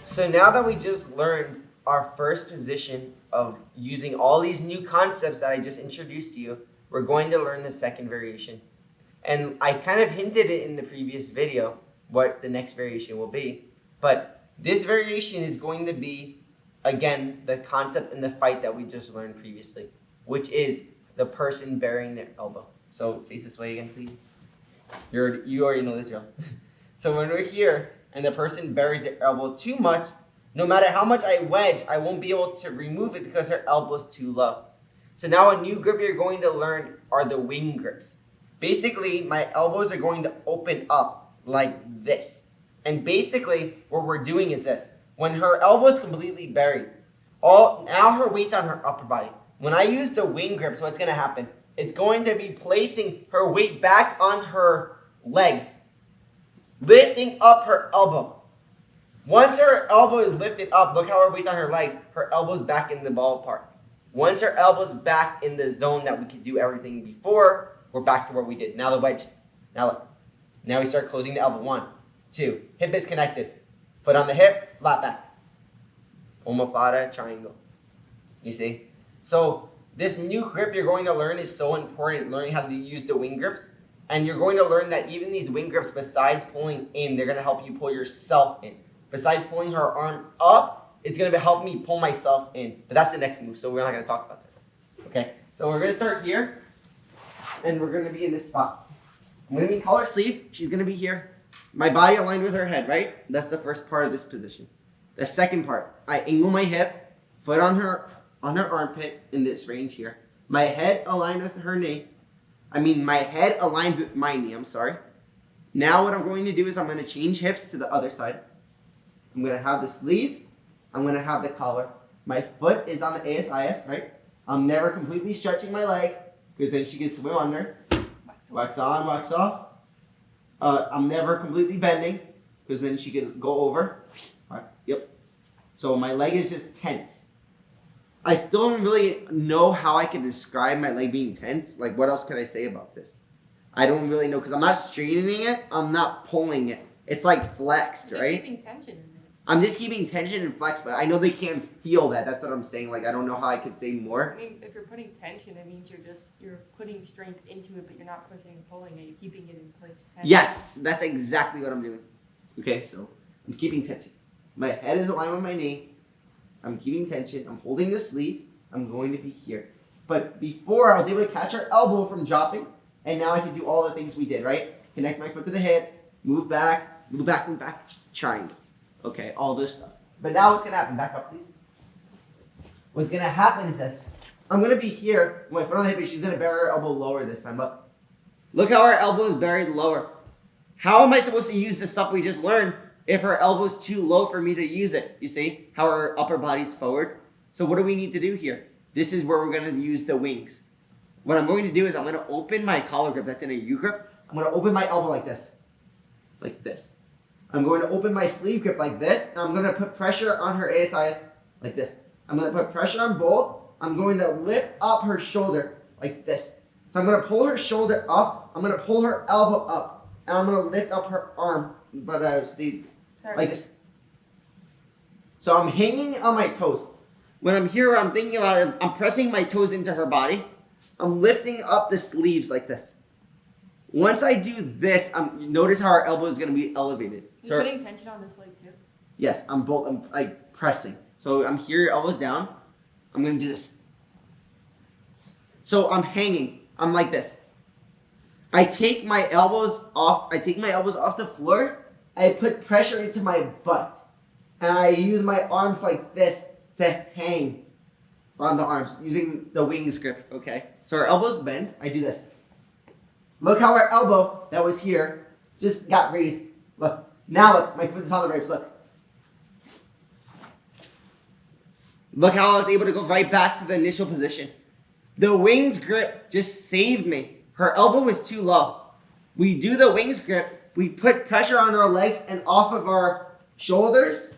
So now that we just learned our first position of using all these new concepts that I just introduced to you, we're going to learn the second variation. And I kind of hinted it in the previous video what the next variation will be. But this variation is going to be, again, the concept in the fight that we just learned previously, which is the person burying their elbow. So face this way again, please. You already know the drill. So when we're here and the person buries their elbow too much, no matter how much I wedge, I won't be able to remove it because her elbow's too low. So now a new grip you're going to learn are the wing grips. Basically, my elbows are going to open up like this. And basically, what we're doing is this. When her elbow is completely buried, now her weight's on her upper body. When I use the wing grips, what's going to happen? It's going to be placing her weight back on her legs, lifting up her elbow. Once her elbow is lifted up, look how her weight's on her legs, her elbow's back in the ballpark. Once her elbow's back in the zone that we could do everything before, we're back to where we did. Now the wedge. Now look. Now we start closing the elbow. 1, 2. Hip is connected. Foot on the hip, flat back. Omoplata, triangle. You see? So this new grip you're going to learn is so important, learning how to use the wing grips. And you're going to learn that even these wing grips, besides pulling in, they're going to help you pull yourself in. Besides pulling her arm up, it's going to help me pull myself in. But that's the next move, so we're not going to talk about that. Okay? So we're going to start here, and we're going to be in this spot. I'm going to be in collar sleeve. She's going to be here. My body aligned with her head, right? That's the first part of this position. The second part, I angle my hip, foot on her armpit in this range here. My head aligned with her knee. My head aligns with my knee, I'm sorry. Now what I'm going to do is I'm going to change hips to the other side. I'm going to have the sleeve. I'm going to have the collar. My foot is on the ASIS, right? I'm never completely stretching my leg because then she can swim under. Wax on, wax off. I'm never completely bending because then she can go over. Yep. So my leg is just tense. I still don't really know how I can describe my leg being tense. Like, what else could I say about this? I don't really know because I'm not straightening it. I'm not pulling it. It's like flexed, right? Just keeping tension in it. I'm just keeping tension and flex, but I know they can't feel that. That's what I'm saying. Like, I don't know how I could say more. If you're putting tension, it means you're putting strength into it, but you're not pushing and pulling it. You're keeping it in place. Tension. Yes, that's exactly what I'm doing. Okay, so I'm keeping tension. My head is aligned with my knee. I'm keeping tension. I'm holding the sleeve. I'm going to be here. But before, I was able to catch her elbow from dropping, and now I can do all the things we did, right? Connect my foot to the hip, move back, triangle. Okay, all this stuff. But now what's going to happen? Back up, please. What's going to happen is this. I'm going to be here. My foot on the hip, she's going to bury her elbow lower this time. Look how her elbow is buried lower. How am I supposed to use the stuff we just learned if her elbow's too low for me to use it? You see how her upper body's forward? So what do we need to do here? This is where we're going to use the wings. What I'm going to do is I'm going to open my collar grip that's in a U grip. I'm going to open my elbow like this. Like this. I'm going to open my sleeve grip like this. And I'm going to put pressure on her ASIS like this. I'm going to put pressure on both. I'm going to lift up her shoulder like this. So I'm going to pull her shoulder up. I'm going to pull her elbow up. And I'm going to lift up her arm. But like this. So I'm hanging on my toes. When I'm here, I'm thinking about it. I'm pressing my toes into her body. I'm lifting up the sleeves like this. Once I do this, notice how our elbow is going to be elevated. You're putting tension on this leg too? Yes, I'm like pressing. So I'm here, elbows down. I'm going to do this. So I'm hanging. I'm like this. I take my elbows off the floor. I put pressure into my butt. And I use my arms like this to hang on the arms using the wings grip, okay? So our elbows bend. I do this. Look how our elbow that was here just got raised. Look. Now look, my foot is on the ropes. Look. Look how I was able to go right back to the initial position. The wings grip just saved me. Her elbow was too low. We do the wings grip. We put pressure on our legs and off of our shoulders.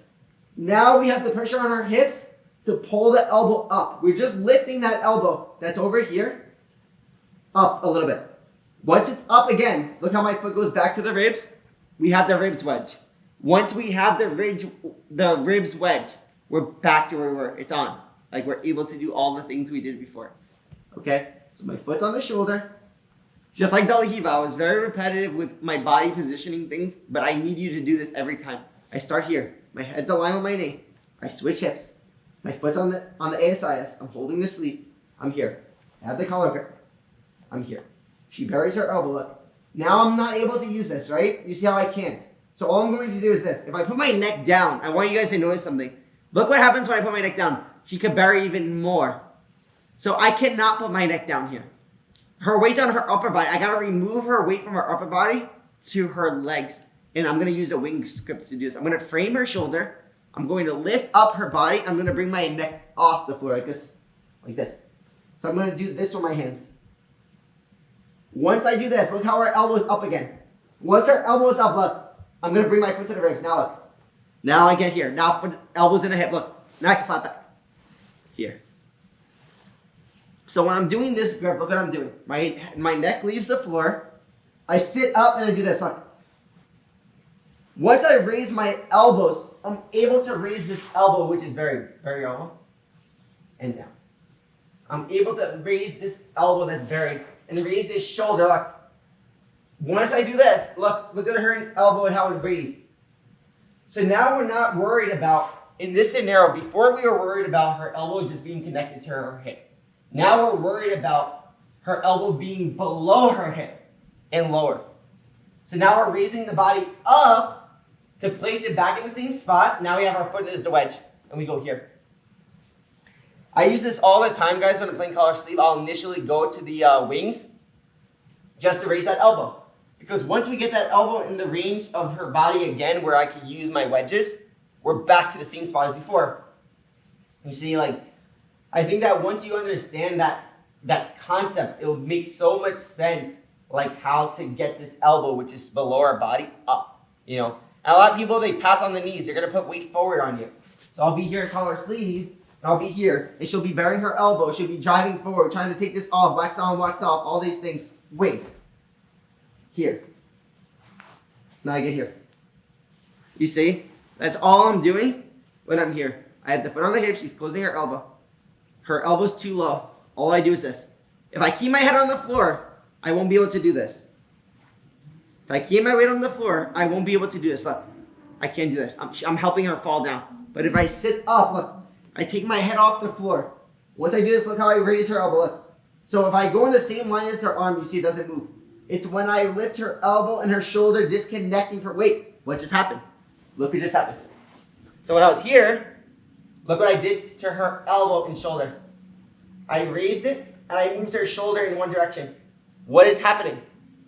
Now we have the pressure on our hips to pull the elbow up. We're just lifting that elbow that's over here up a little bit. Once it's up again, look how my foot goes back to the ribs. We have the ribs wedge. Once we have the ribs wedged, we're back to where we were. It's on. Like we're able to do all the things we did before. Okay? So my foot's on the shoulder. Just like Dalahiva, I was very repetitive with my body positioning things, but I need you to do this every time. I start here. My head's aligned with my knee. I switch hips. My foot's on the ASIS. I'm holding the sleeve. I'm here. I have the collar grip. I'm here. She buries her elbow. Look. Now I'm not able to use this, right? You see how I can't? So all I'm going to do is this. If I put my neck down, I want you guys to notice something. Look what happens when I put my neck down. She could bury even more. So I cannot put my neck down here. Her weight's on her upper body. I gotta remove her weight from her upper body to her legs. And I'm gonna use a wing script to do this. I'm gonna frame her shoulder. I'm going to lift up her body. I'm gonna bring my neck off the floor like this. Like this. So I'm gonna do this with my hands. Once I do this, look how her elbow's up again. Once her elbow's up, look. I'm gonna bring my foot to the ribs. Now look. Now I get here. Now put elbows in the hip. Look. Now I can flat back. Here. So when I'm doing this grip, look what I'm doing. My neck leaves the floor. I sit up and I do this. Look. Once I raise my elbows, I'm able to raise this elbow, which is very, very elbow, and down. I'm able to raise this elbow that's buried and raise this shoulder. Look. Once I do this, look at her elbow and how it raised. So now we're not worried about, in this scenario, before we were worried about her elbow just being connected to her hip. Now we're worried about her elbow being below her hip and lower. So now we're raising the body up to place it back in the same spot. Now we have our foot as the wedge, and we go here. I use this all the time, guys, when I'm playing collar sleeve. I'll initially go to the wings just to raise that elbow. Because once we get that elbow in the range of her body again, where I can use my wedges, we're back to the same spot as before. You see, like, I think that once you understand that concept, it will make so much sense, like how to get this elbow, which is below our body, up. You know, and a lot of people, they pass on the knees. They're gonna put weight forward on you. So I'll be here in collar sleeve, and I'll be here, and she'll be burying her elbow. She'll be driving forward, trying to take this off, wax on, wax off, all these things. Wings. Here. Now I get here. You see? That's all I'm doing when I'm here. I have the foot on the hip. She's closing her elbow. Her elbow's too low. All I do is this. If I keep my head on the floor, I won't be able to do this. If I keep my weight on the floor, I won't be able to do this. Look, I can't do this. I'm helping her fall down. But if I sit up, look, I take my head off the floor. Once I do this, look how I raise her elbow. Look. So if I go in the same line as her arm, you see it doesn't move. It's when I lift her elbow and her shoulder disconnecting from weight. What just happened? Look what just happened. So when I was here, look what I did to her elbow and shoulder. I raised it and I moved her shoulder in one direction. What is happening?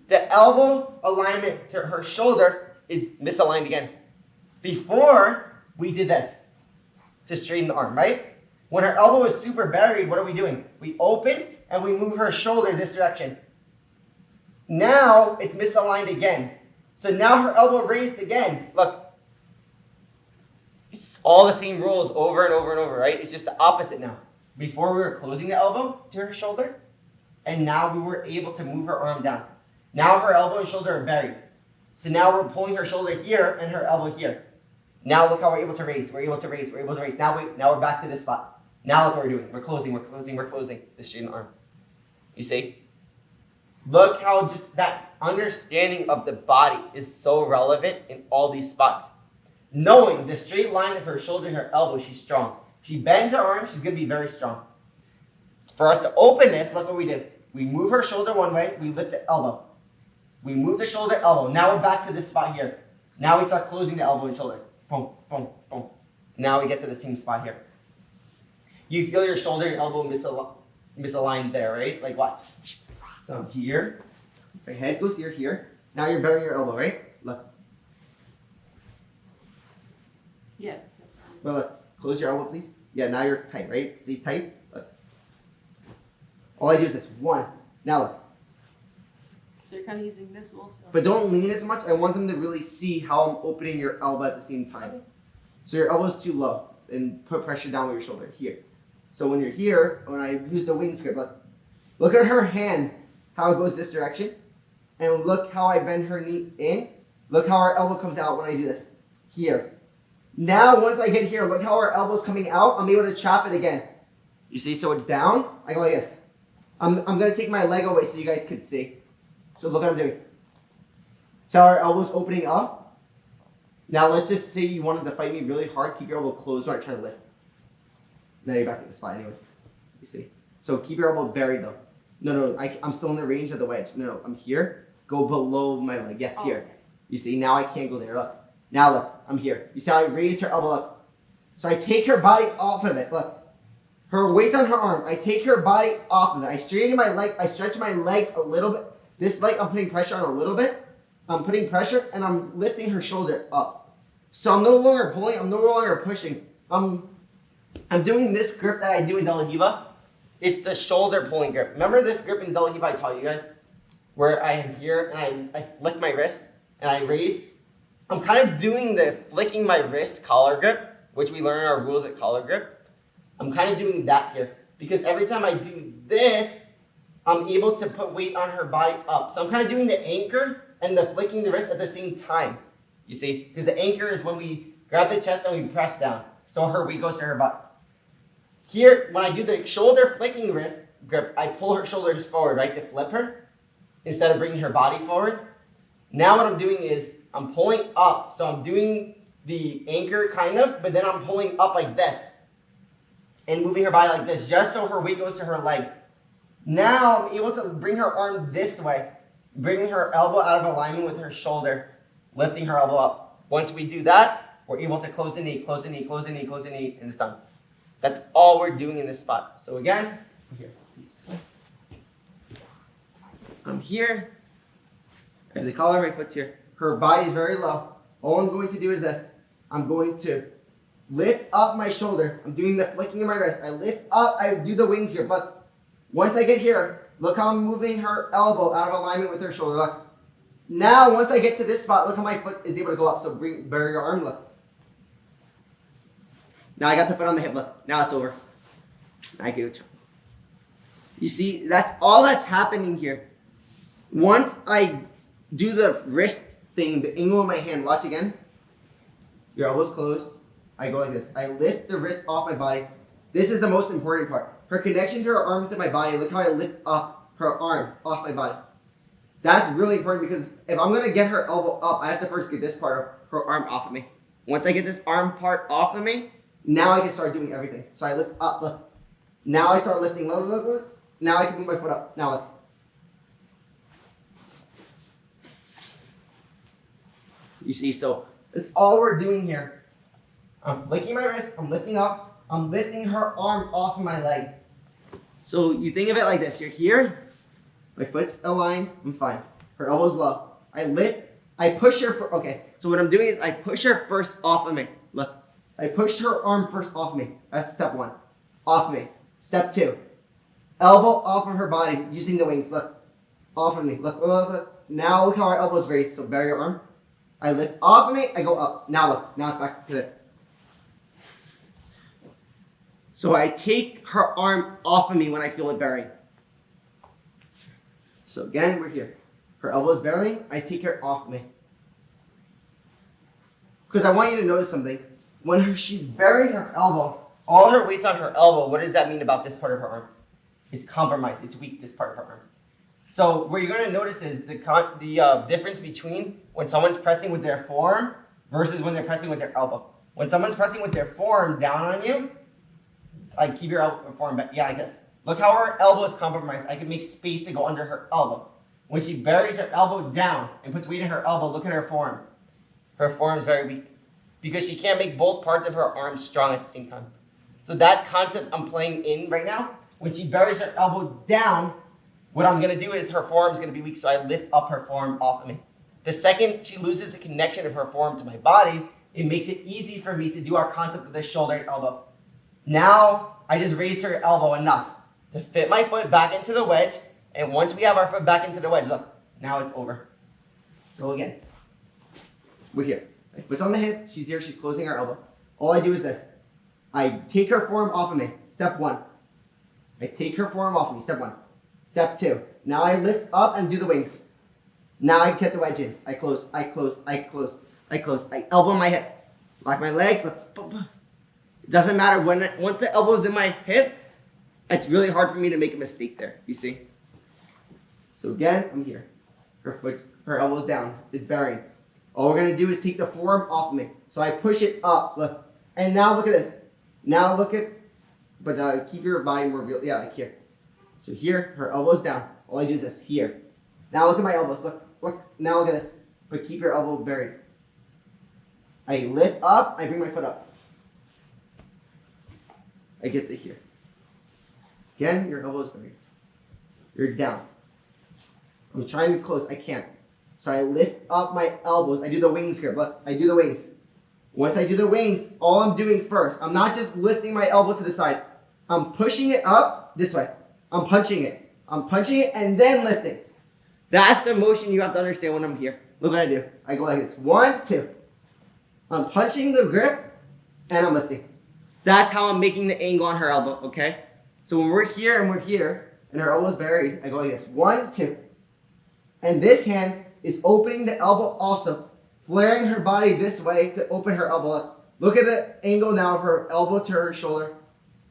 The elbow alignment to her shoulder is misaligned again. Before we did this to straighten the arm, right? When her elbow is super buried, what are we doing? We open and we move her shoulder this direction. Now it's misaligned again. So now her elbow raised again. Look. It's all the same rules over and over and over, right? It's just the opposite now. Before we were closing the elbow to her shoulder, and now we were able to move her arm down. Now her elbow and shoulder are buried. So now we're pulling her shoulder here and her elbow here. Now look how we're able to raise. We're able to raise. We're able to raise. Now we're back to this spot. Now look what we're doing. We're closing. We're closing. We're closing the straightened arm. You see? Look how just that understanding of the body is so relevant in all these spots. Knowing the straight line of her shoulder and her elbow, she's strong. She bends her arm, she's going to be very strong. For us to open this, look what we did. We move her shoulder one way, we lift the elbow. We move the shoulder, elbow. Now we're back to this spot here. Now we start closing the elbow and shoulder. Boom, boom, boom. Now we get to the same spot here. You feel your shoulder and elbow misaligned there, right? Like watch. So I'm here. My head goes here. Now you're burying your elbow, right? Look. Yes. Well, look. Close your elbow, please. Yeah, now you're tight, right? Stay tight. Look. All I do is this. One. Now look. So you're kind of using this also. But don't lean as much. I want them to really see how I'm opening your elbow at the same time. Okay. So your elbow's too low. And put pressure down with your shoulder. Here. So when you're here, when I use the wing script, look at her hand. How it goes this direction. And look how I bend her knee in. Look how our elbow comes out when I do this. here. Now, once I get here, look how our elbow's coming out. I'm able to chop it again. You see, so it's down. I go like this. I'm going to take my leg away so you guys can see. So look what I'm doing. So our elbow's opening up. Now, let's just say you wanted to fight me really hard. Keep your elbow closed when I try to lift. Now you're back in the spot anyway. You see? So keep your elbow buried though. No, I'm still in the range of the wedge. No, I'm here. Go below my leg. Yes, here. Okay. You see, now I can't go there. Look. Now look, I'm here. You see how I raised her elbow up? So I take her body off of it. Look. Her weight's on her arm. I take her body off of it. I straighten my leg. I stretch my legs a little bit. This leg I'm putting pressure on a little bit. I'm putting pressure and I'm lifting her shoulder up. So I'm no longer pulling. I'm no longer pushing. I'm doing this grip that I do in De La Riva. It's the shoulder pulling grip. Remember this grip in De La Riva I taught you guys? Where I am here and I flick my wrist and I raise. I'm kind of doing the flicking my wrist collar grip, which we learn our rules at collar grip. I'm kind of doing that here. Because every time I do this, I'm able to put weight on her body up. So I'm kind of doing the anchor and the flicking the wrist at the same time. You see? Because the anchor is when we grab the chest and we press down. So her weight goes to her butt. Here, when I do the shoulder flicking wrist grip, I pull her shoulders forward, right, to flip her instead of bringing her body forward. Now what I'm doing is I'm pulling up. So I'm doing the anchor kind of, but then I'm pulling up like this and moving her body like this just so her weight goes to her legs. Now I'm able to bring her arm this way, bringing her elbow out of alignment with her shoulder, lifting her elbow up. Once we do that, we're able to close the knee, close the knee, close the knee, close the knee, and it's done. That's all we're doing in this spot. So again, here. I'm here. I have the collar, my foot's here. Her body is very low. All I'm going to do is this. I'm going to lift up my shoulder. I'm doing the flicking of my wrist. I lift up, I do the wings here. But once I get here, look how I'm moving her elbow out of alignment with her shoulder. Look. Now, once I get to this spot, look how my foot is able to go up. So bury your arm, look. Now I got the foot on the hip, look. Now it's over. I get it. You see, that's all that's happening here. Once I do the wrist thing, the angle of my hand, watch again. Your elbow's closed. I go like this. I lift the wrist off my body. This is the most important part. Her connection to her arm to my body. Look how I lift up her arm off my body. That's really important because if I'm going to get her elbow up, I have to first get this part of her arm off of me. Once I get this arm part off of me, now I can start doing everything. So I lift up, look. Now I start lifting, look. Now I can move my foot up. Now look. You see, so that's all we're doing here. I'm flicking my wrist, I'm lifting up, I'm lifting her arm off of my leg. So you think of it like this. You're here, my foot's aligned, I'm fine. Her elbow's low. I lift, I push her, okay. So what I'm doing is I push her first off of me. Look. I pushed her arm first off me. That's step one. Off me. Step two. Elbow off of her body using the wings. Look. Off of me. Look. Now look how our elbow's raised. So bury your arm. I lift off of me. I go up. Now look. Now it's back to it. So I take her arm off of me when I feel it burying. So again, we're here. Her elbow's burying. I take her off me. Because I want you to notice something. When she's burying her elbow, all her weight's on her elbow. What does that mean about this part of her arm? It's compromised. It's weak, this part of her arm. So what you're going to notice is the difference between when someone's pressing with their forearm versus when they're pressing with their elbow. When someone's pressing with their forearm down on you, like keep your forearm back. Yeah, like this. Look how her elbow is compromised. I can make space to go under her elbow. When she buries her elbow down and puts weight in her elbow, look at her forearm. Her forearm's very weak. Because she can't make both parts of her arm strong at the same time. So that concept I'm playing in right now, when she buries her elbow down, what I'm going to do is her forearm's going to be weak, so I lift up her forearm off of me. The second she loses the connection of her forearm to my body, it makes it easy for me to do our concept of the shoulder elbow. Now, I just raised her elbow enough to fit my foot back into the wedge, and once we have our foot back into the wedge, look, now it's over. So again, we're here. My foot's on the hip, she's here, she's closing her elbow. All I do is this. I take her forearm off of me. Step one. I take her forearm off of me. Step one. Step two. Now I lift up and do the wings. Now I get the wedge in. I close. I elbow my hip. Lock my legs. Look, boom, boom. It doesn't matter once the elbow's in my hip, it's really hard for me to make a mistake there. You see? So again, I'm here. Her elbow's down. It's burying. All we're gonna do is take the forearm off of me. So I push it up. Look. And now look at this. Now look at, but keep your body more real. Yeah, like here. So here, her elbow's down. All I do is this. Here. Now look at my elbows. Look. Now look at this. But keep your elbow buried. I lift up. I bring my foot up. I get to here. Again, your elbow's buried. You're down. I'm trying to close. I can't. So I lift up my elbows. I do the wings here. Look, I do the wings. Once I do the wings, all I'm doing first, I'm not just lifting my elbow to the side. I'm pushing it up this way. I'm punching it. I'm punching it and then lifting. That's the motion you have to understand when I'm here. Look what I do. I go like this. 1, 2. I'm punching the grip and I'm lifting. That's how I'm making the angle on her elbow, okay? So when we're here and her elbow's buried, I go like this. 1, 2. And this hand is opening the elbow also, flaring her body this way to open her elbow up. Look at the angle now of her elbow to her shoulder.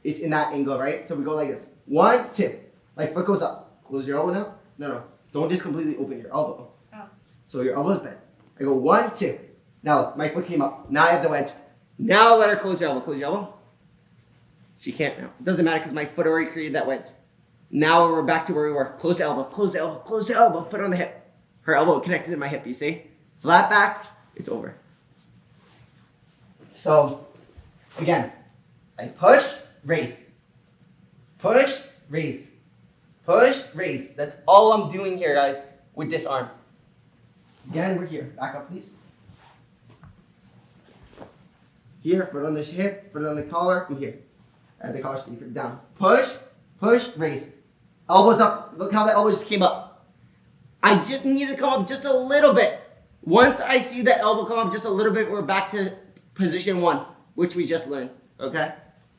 It's in that angle, right? So we go like this. 1, 2. My foot goes up. Close your elbow now. No. Don't just completely open your elbow. Oh. So your elbow's bent. I go 1, 2. Now look, my foot came up. Now I have the wedge. Now let her close your elbow. Close your elbow. She can't now. It doesn't matter because my foot already created that wedge. Now we're back to where we were. Close the elbow. Close the elbow. Close the elbow. Foot on the hip. Her elbow connected to my hip, you see? Flat back, it's over. So, again, I push, raise. Push, raise. Push, raise. That's all I'm doing here, guys, with this arm. Again, we're here. Back up, please. Here, foot on the hip, foot on the collar, I'm here. At the collar, sleeve, down. Push, raise. Elbows up. Look how the elbow just came up. I just need to come up just a little bit. Once I see the elbow come up just a little bit, we're back to position 1, which we just learned, okay?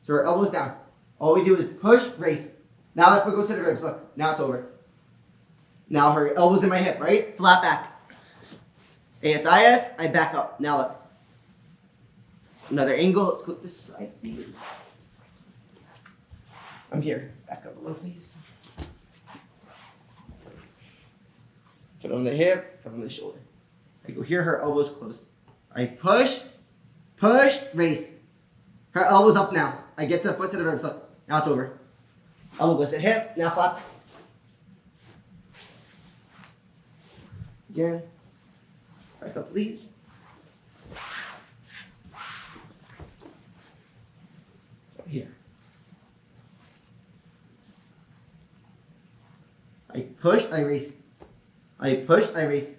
So our elbow's down. All we do is push, raise. Now that foot goes to the ribs. Look, now it's over. Now her elbow's in my hip, right? Flat back. ASIS, I back up. Now look. Another angle. Let's go this side, please. I'm here. Back up a little, please. Foot on the hip, foot on the shoulder. I go here, her elbow's closed. I push, raise. Her elbow's up now. I get the foot to the ribs. Look, now it's over. Elbow goes to the hip, now flat. Again. Back up, please. Here. I push, I raise. I push, I raise.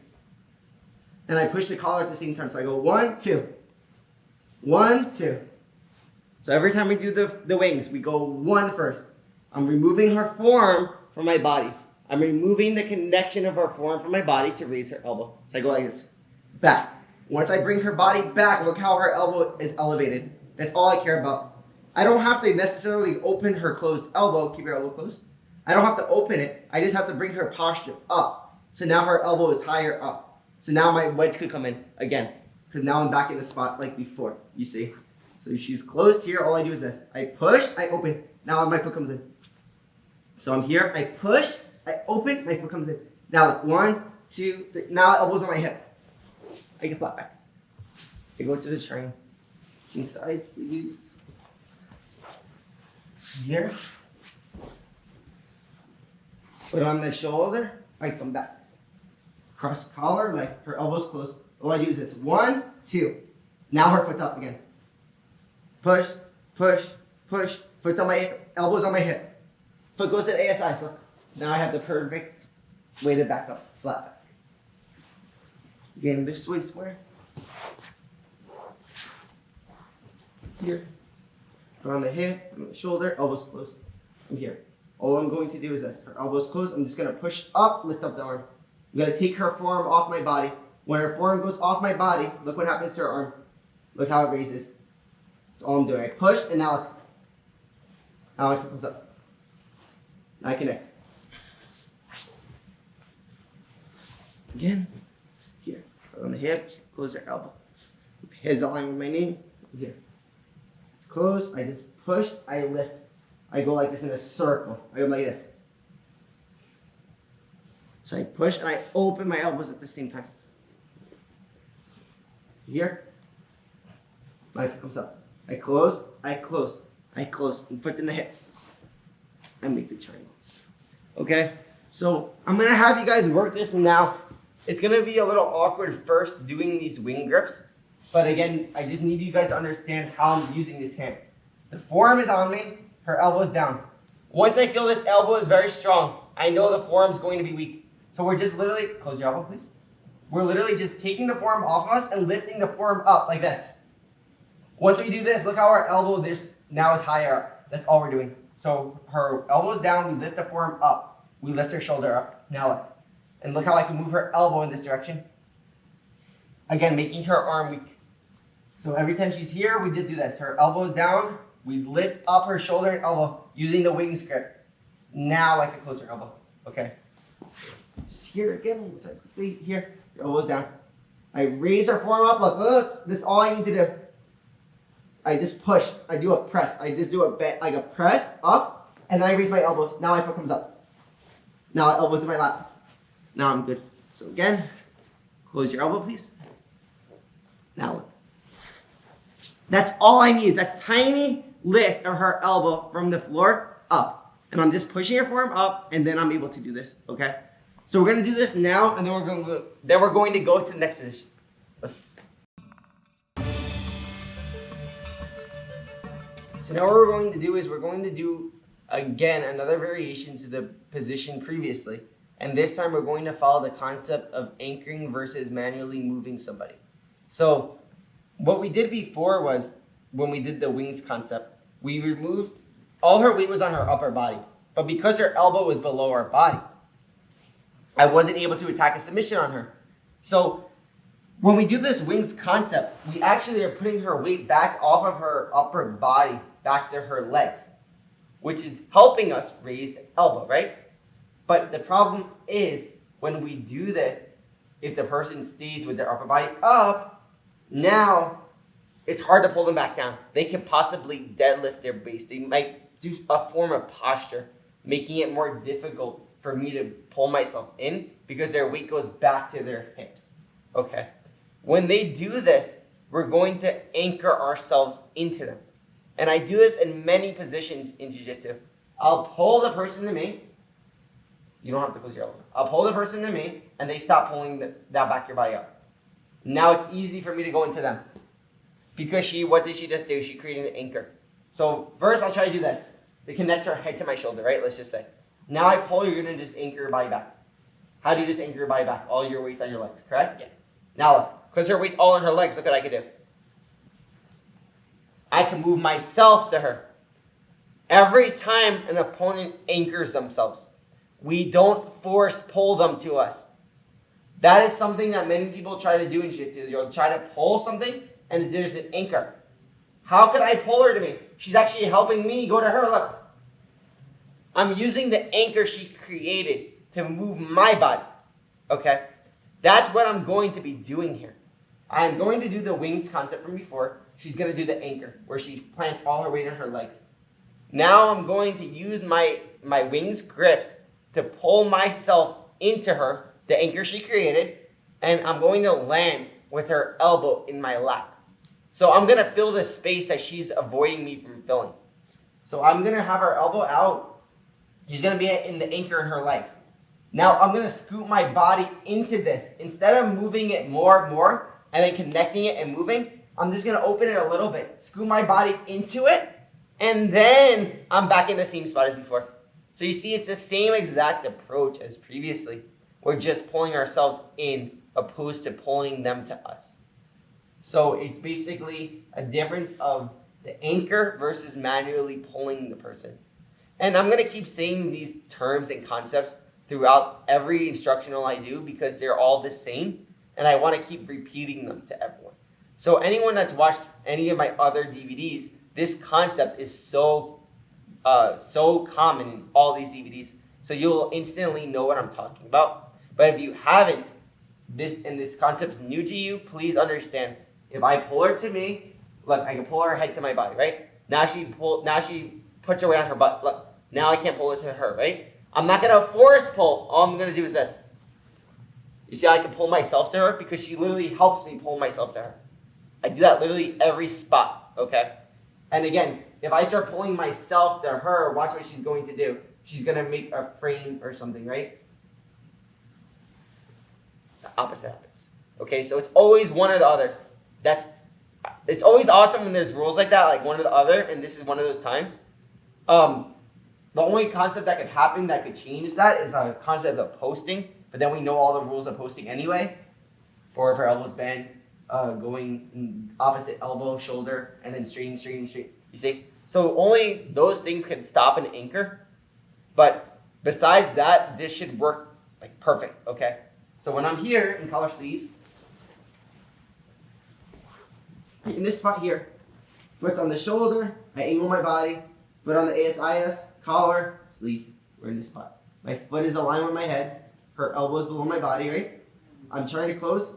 And I push the collar at the same time. So I go 1, 2. 1, 2. So every time we do the wings, we go 1 first. I'm removing her forearm from my body. I'm removing the connection of her forearm from my body to raise her elbow. So I go like this. Back. Once I bring her body back, look how her elbow is elevated. That's all I care about. I don't have to necessarily open her closed elbow. Keep your elbow closed. I don't have to open it. I just have to bring her posture up. So now her elbow is higher up. So now my wedge could come in again. Because now I'm back in the spot like before. You see? So she's closed here. All I do is this. I push, I open. Now my foot comes in. So I'm here. I push, I open, my foot comes in. Now look. 1, 2, 3. Now the elbow's on my hip. I get flat back. I go to the triangle. Change sides, please. Here. Put on the shoulder. I come back. Cross collar, like her elbow's closed. All I do is this. 1, 2. Now her foot's up again. Push, push, push. Foot's on my hip. Elbow's on my hip. Foot goes to the ASI. So now I have the perfect way to back up. Flat back. Again, this way square. Here. Foot on the hip, on the shoulder, elbows closed. I'm here. All I'm going to do is this. Her elbow's closed. I'm just going to push up, lift up the arm. I'm going to take her forearm off my body. When her forearm goes off my body, look what happens to her arm. Look how it raises. That's all I'm doing. I push, and now look. Now my foot comes up. Now I connect. Again. Here. Put on the hip. Close her elbow. His line with my knee. Here. Close. I just push. I lift. I go like this in a circle. I go like this. So I push and I open my elbows at the same time. Here. Knife comes up. I close. I close. I close. And foot in the hip. I make the triangle. Okay? So I'm going to have you guys work this now. It's going to be a little awkward first doing these wing grips. But again, I just need you guys to understand how I'm using this hand. The forearm is on me. Her elbow is down. Once I feel this elbow is very strong, I know the forearm is going to be weak. So we're just literally, close your elbow please. We're literally just taking the forearm off of us and lifting the forearm up like this. Once we do this, look how our elbow this now is higher up. That's all we're doing. So her elbow's down, we lift the forearm up. We lift her shoulder up. Now look. And look how I can move her elbow in this direction. Again, making her arm weak. So every time she's here, we just do this. Her elbow's down, we lift up her shoulder and elbow using the wings grip. Now I can close her elbow. Okay. Just here again, quickly here. Your elbow's down. I raise her forearm up. Look, this is all I need to do. I just push. I do a press. I just do a bend, like a press up, and then I raise my elbows. Now my foot comes up. Now my elbow's in my lap. Now I'm good. So again, close your elbow, please. Now look. That's all I need. That tiny lift of her elbow from the floor up. And I'm just pushing her forearm up, and then I'm able to do this, okay? So we're going to do this now, and then we're going to go to the next position. So now what we're going to do is we're going to do, again, another variation to the position previously. And this time we're going to follow the concept of anchoring versus manually moving somebody. So what we did before was, when we did the wings concept, we removed, all her weight was on her upper body. But because her elbow was below our body, I wasn't able to attack a submission on her. So when we do this wings concept, we actually are putting her weight back off of her upper body, back to her legs, which is helping us raise the elbow, right? But the problem is, when we do this, if the person stays with their upper body up, now it's hard to pull them back down. They can possibly deadlift their base. They might do a form of posture, making it more difficult for me to pull myself in because their weight goes back to their hips. Okay. When they do this, we're going to anchor ourselves into them. And I do this in many positions in jiu-jitsu. I'll pull the person to me. You don't have to close your elbow. I'll pull the person to me, and they stop pulling that back your body up. Now it's easy for me to go into them. Because what did she just do? She created an anchor. So first I'll try to do this. To connect her head to my shoulder, right? Let's just say. Now I pull, you're going to just anchor your body back. How do you just anchor your body back? All your weight's on your legs, correct? Yes. Now look, because her weight's all on her legs, look what I can do. I can move myself to her. Every time an opponent anchors themselves, we don't force pull them to us. That is something that many people try to do in jiu-jitsu. You'll try to pull something, and there's an anchor. How could I pull her to me? She's actually helping me go to her. Look. I'm using the anchor she created to move my body. Okay? That's what I'm going to be doing here. I'm going to do the wings concept from before. She's going to do the anchor, where she plants all her weight on her legs. Now I'm going to use my wings grips to pull myself into her, the anchor she created, and I'm going to land with her elbow in my lap. So I'm going to fill the space that she's avoiding me from filling. So I'm going to have her elbow out. She's going to be in the anchor in her legs. Now I'm going to scoot my body into this. Instead of moving it more and more and then connecting it and moving, I'm just going to open it a little bit, scoot my body into it, and then I'm back in the same spot as before. So you see, it's the same exact approach as previously. We're just pulling ourselves in opposed to pulling them to us. So it's basically a difference of the anchor versus manually pulling the person. And I'm going to keep saying these terms and concepts throughout every instructional I do because they're all the same, and I want to keep repeating them to everyone. So anyone that's watched any of my other DVDs, this concept is so common in all these DVDs, so you'll instantly know what I'm talking about. But if you haven't, this concept is new to you, please understand If I pull her to me, look, I can pull her head to my body, right? Now she puts her weight on her butt. Look, now I can't pull her to her, right? I'm not gonna force pull. All I'm gonna do is this. You see how I can pull myself to her? Because she literally helps me pull myself to her. I do that literally every spot, okay? And again, if I start pulling myself to her, watch what she's going to do. She's gonna make a frame or something, right? The opposite happens. Okay, so it's always one or the other. It's always awesome when there's rules like that, like one or the other, and this is one of those times. The only concept that could happen that could change that is a concept of posting, but then we know all the rules of posting anyway. Or if her elbows bend, going opposite elbow, shoulder, and then straight. You see? So only those things can stop an anchor. But besides that, this should work like perfect, okay? So when I'm here in collar sleeve, in this spot here, foot on the shoulder, I angle my body, foot on the ASIS, collar, sleeve, we're in this spot. My foot is aligned with my head, her elbow is below my body, right? I'm trying to close,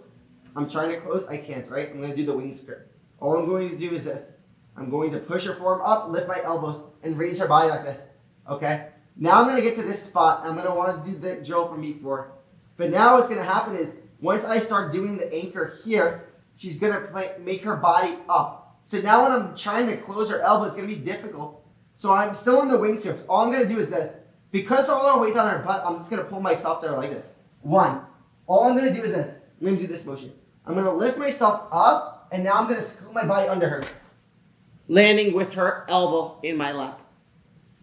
I can't, right? I'm gonna do the wing skirt. All I'm going to do is this. I'm going to push her forearm up, lift my elbows, and raise her body like this, okay? Now I'm gonna get to this spot, I'm gonna wanna do the drill from before. But now what's gonna happen is, once I start doing the anchor here, she's gonna make her body up. So now when I'm trying to close her elbow, it's gonna be difficult. So I'm still in the wing skirt. All I'm gonna do is this. Because all our weight on her butt, I'm just gonna pull myself there like this. One. All I'm gonna do is this. I'm gonna do this motion. I'm gonna lift myself up, and now I'm gonna scoop my body under her, landing with her elbow in my lap.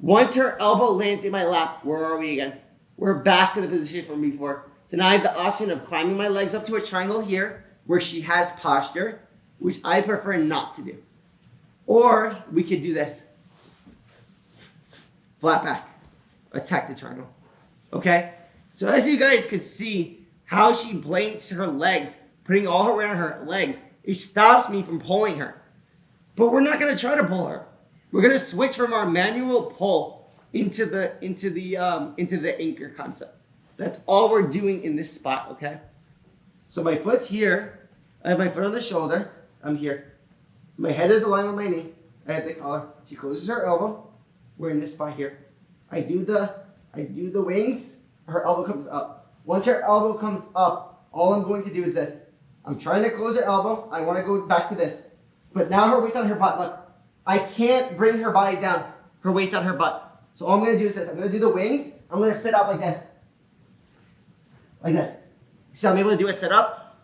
Once her elbow lands in my lap, where are we again? We're back to the position from before. So now I have the option of climbing my legs up to a triangle here, where she has posture, which I prefer not to do. Or we could do this. Flat back. Attack the triangle. Okay? So as you guys could see, how she blanks her legs, putting all her weight on her legs, it stops me from pulling her. But we're not going to try to pull her. We're going to switch from our manual pull into the anchor concept. That's all we're doing in this spot, okay? So my foot's here. I have my foot on the shoulder. I'm here. My head is aligned with my knee. I have the collar. She closes her elbow. We're in this spot here. I do the wings. Her elbow comes up. Once her elbow comes up, all I'm going to do is this. I'm trying to close her elbow. I want to go back to this. But now her weight's on her butt. Look, I can't bring her body down. Her weight's on her butt. So all I'm going to do is this. I'm going to do the wings. I'm going to sit up like this. Like this. So I'm able to do a sit up.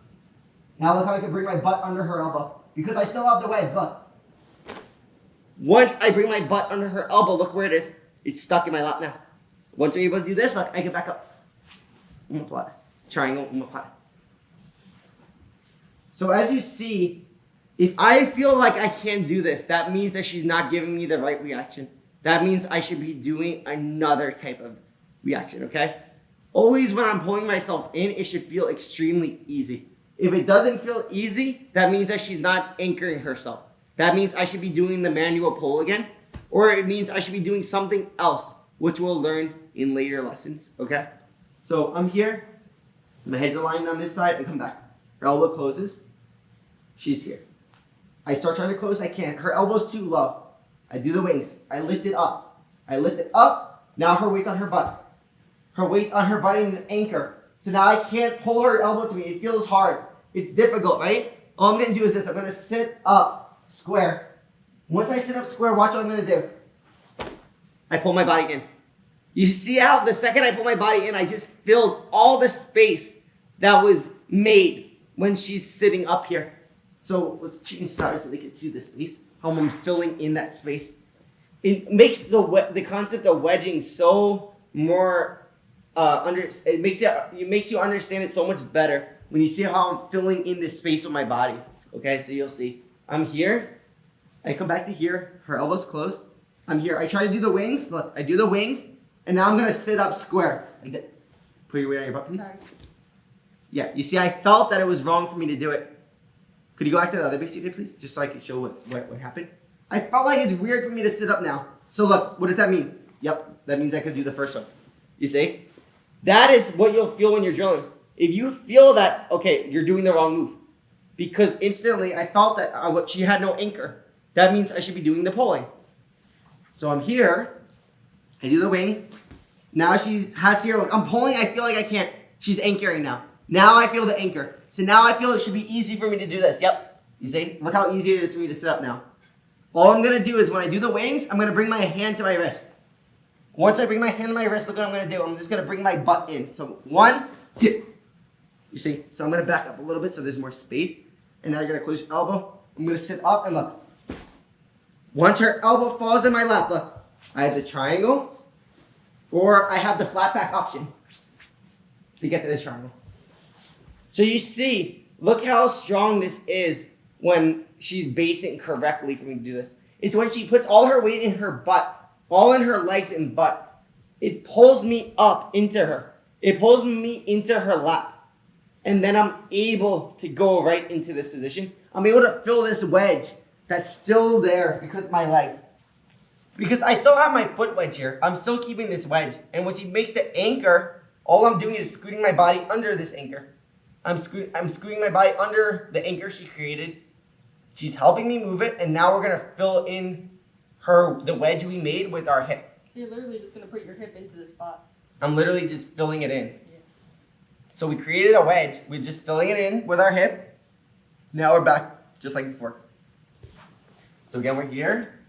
Now look how I can bring my butt under her elbow. Because I still have the wedge, look. Once I bring my butt under her elbow, look where it is. It's stuck in my lap now. Once I'm able to do this, look, I get back up. Omoplata. Triangle, omoplata. So as you see, if I feel like I can't do this, that means that she's not giving me the right reaction. That means I should be doing another type of reaction, okay? Always when I'm pulling myself in, it should feel extremely easy. If it doesn't feel easy, that means that she's not anchoring herself. That means I should be doing the manual pull again, or it means I should be doing something else, which we'll learn in later lessons, okay? So I'm here, my head's aligned on this side, and come back. Her elbow closes, she's here. I start trying to close, I can't. Her elbow's too low. I do the wings, I lift it up. I lift it up, now her weight's on her butt. Her weight's on her body in an anchor. So now I can't pull her elbow to me. It feels hard. It's difficult, right? All I'm going to do is this. I'm going to sit up square. Once I sit up square, watch what I'm going to do. I pull my body in. You see how the second I pull my body in, I just filled all the space that was made when she's sitting up here. So let's change sides so they can see the space. How I'm filling in that space. It makes the concept of wedging so more... it makes you understand it so much better when you see how I'm filling in this space with my body. Okay, so you'll see. I'm here. I come back to here. Her elbow's closed. I'm here. I try to do the wings. Look, I do the wings. And now I'm going to sit up square. Like that. Put your weight on your butt, please. Sorry. Yeah, you see, I felt that it was wrong for me to do it. Could you go back to the other base you did, please? Just so I can show what happened. I felt like it's weird for me to sit up now. So look, what does that mean? Yep, that means I could do the first one. You see? That is what you'll feel when you're drilling. If you feel that, okay, you're doing the wrong move, because instantly I felt that she had no anchor. That means I should be doing the pulling. So I'm here. I do the wings. Now she has here. Look, I'm pulling. I feel like I can't. She's anchoring now. Now I feel the anchor. So now I feel it should be easy for me to do this. Yep. You see? Look how easy it is for me to sit up now. All I'm going to do is when I do the wings, I'm going to bring my hand to my wrist. Once I bring my hand to my wrist, look what I'm going to do. I'm just going to bring my butt in. So 1, 2. You see? So I'm going to back up a little bit so there's more space. And now you're going to close your elbow. I'm going to sit up and look. Once her elbow falls in my lap, look. I have the triangle or I have the flat back option to get to the triangle. So you see, look how strong this is when she's basing correctly for me to do this. It's when she puts all her weight in her butt, all in her legs and butt. It pulls me up into her. It pulls me into her lap. And then I'm able to go right into this position. I'm able to fill this wedge that's still there because of my leg. Because I still have my foot wedge here. I'm still keeping this wedge. And when she makes the anchor, all I'm doing is scooting my body under this anchor. I'm scooting my body under the anchor she created. She's helping me move it, and now we're gonna fill in the wedge we made with our hip. You're literally just gonna put your hip into the spot. I'm literally just filling it in. Yeah. So we created a wedge. We're just filling it in with our hip. Now we're back just like before. So again, we're here.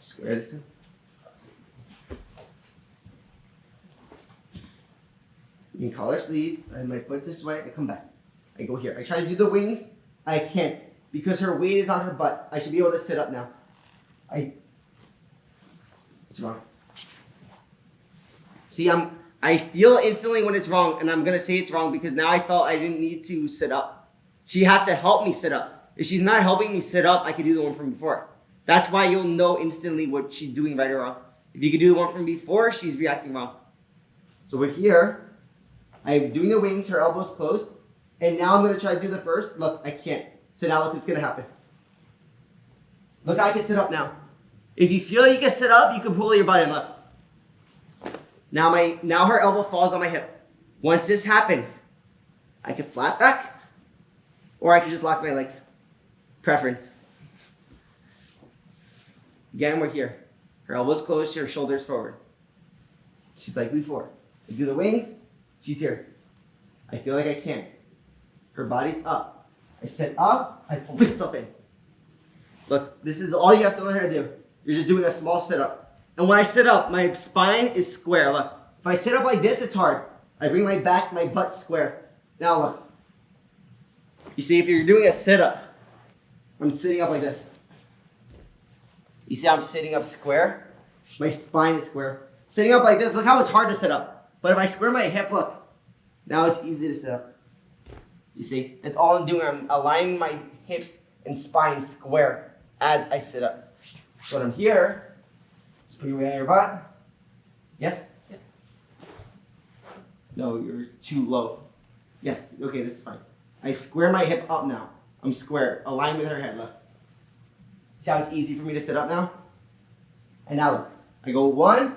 Square this in. You can collar sleeve, and my foot's this way, I come back. I go here. I try to do the wings. I can't because her weight is on her butt. I should be able to sit up now. It's wrong. See, I feel instantly when it's wrong, and I'm gonna say it's wrong because now I felt I didn't need to sit up. She has to help me sit up. If she's not helping me sit up, I could do the one from before. That's why you'll know instantly what she's doing right or wrong. If you could do the one from before, she's reacting wrong. So we're here. I'm doing the wings, her elbow's closed. And now I'm going to try to do the first. Look, I can't. So now look what's going to happen. Look, I can sit up now. If you feel like you can sit up, you can pull your butt in. Look. Now her elbow falls on my hip. Once this happens, I can flat back or I can just lock my legs. Preference. Again, we're here. Her elbow's closed, her shoulders forward. She's like before. I do the wings. She's here. I feel like I can't. Her body's up. I sit up. I pull myself in. Look, this is all you have to learn how to do. You're just doing a small sit-up. And when I sit up, my spine is square. Look, if I sit up like this, it's hard. I bring my back, my butt square. Now look. You see, if you're doing a sit-up, I'm sitting up like this. You see how I'm sitting up square? My spine is square. Sitting up like this, look how it's hard to sit up. But if I square my hip, look, now it's easy to sit up. You see, that's all I'm doing. I'm aligning my hips and spine square as I sit up. So when I'm here, just put your weight on your butt. Yes? Yes. No, you're too low. Yes, okay, this is fine. I square my hip up now. I'm square, aligned with her head, look. See how it's easy for me to sit up now? And now look, I go 1,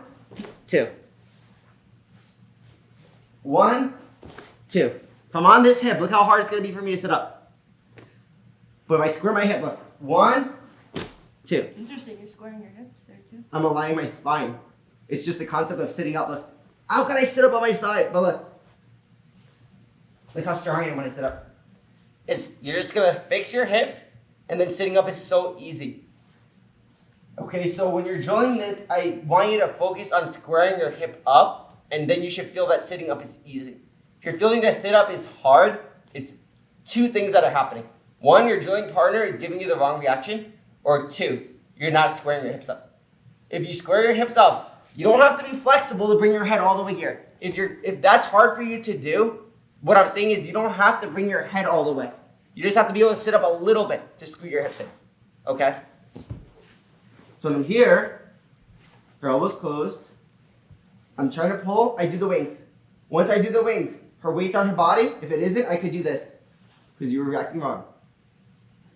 2. 1, 2. If I'm on this hip, look how hard it's going to be for me to sit up. But if I square my hip, look. 1, 2. Interesting, you're squaring your hips there too. I'm aligning my spine. It's just the concept of sitting up. Look, how can I sit up on my side? But look. Look how strong I am when I sit up. You're just going to fix your hips, and then sitting up is so easy. Okay, so when you're drilling this, I want you to focus on squaring your hip up. And then you should feel that sitting up is easy. If you're feeling that sit up is hard, it's 2 things that are happening. 1, your drilling partner is giving you the wrong reaction. Or 2, you're not squaring your hips up. If you square your hips up, you don't have to be flexible to bring your head all the way here. If that's hard for you to do, what I'm saying is you don't have to bring your head all the way. You just have to be able to sit up a little bit to scoot your hips in. Okay? So I'm here, her elbow's closed. I'm trying to pull, I do the wings. Once I do the wings, her weight's on her body. If it isn't, I could do this because you were reacting wrong.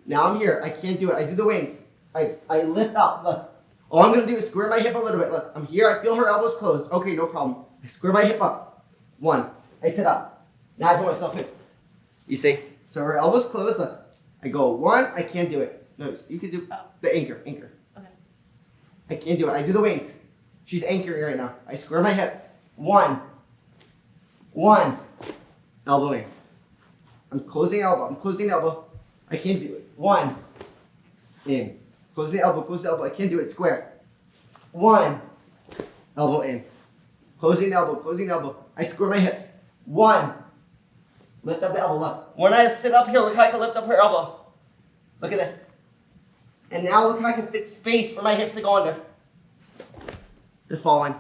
Now I'm here, I can't do it. I do the wings. I lift up, look. All I'm gonna do is square my hip a little bit. Look, I'm here, I feel her elbows closed. Okay, no problem. I square my hip up. 1, I sit up. Now I put myself in. You see? So her elbow's closed. Look. I go 1, I can't do it. Notice, you can do the anchor. Okay. I can't do it. I do the wings. She's anchoring right now. I square my hip. 1. Elbow in. I'm closing elbow. I can't do it. 1. In. Close the elbow. I can't do it. Square. 1. Elbow in. Closing elbow. I square my hips. 1. Lift up the elbow. Look. When I sit up here, look how I can lift up her elbow. Look at this. And now look how I can fit space for my hips to go under. The following.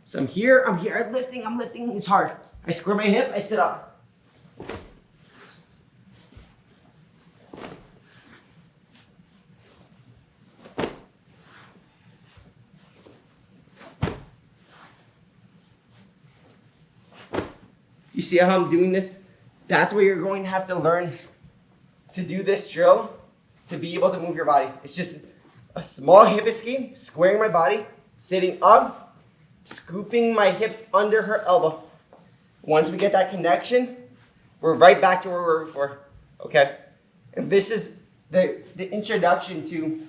So I'm here, I'm lifting, it's hard. I square my hip, I sit up. You see how I'm doing this? That's where you're going to have to learn to do this drill to be able to move your body. It's just a small hip escape, squaring my body, sitting up, scooping my hips under her elbow. Once we get that connection, we're right back to where we were before, okay? And this is the introduction to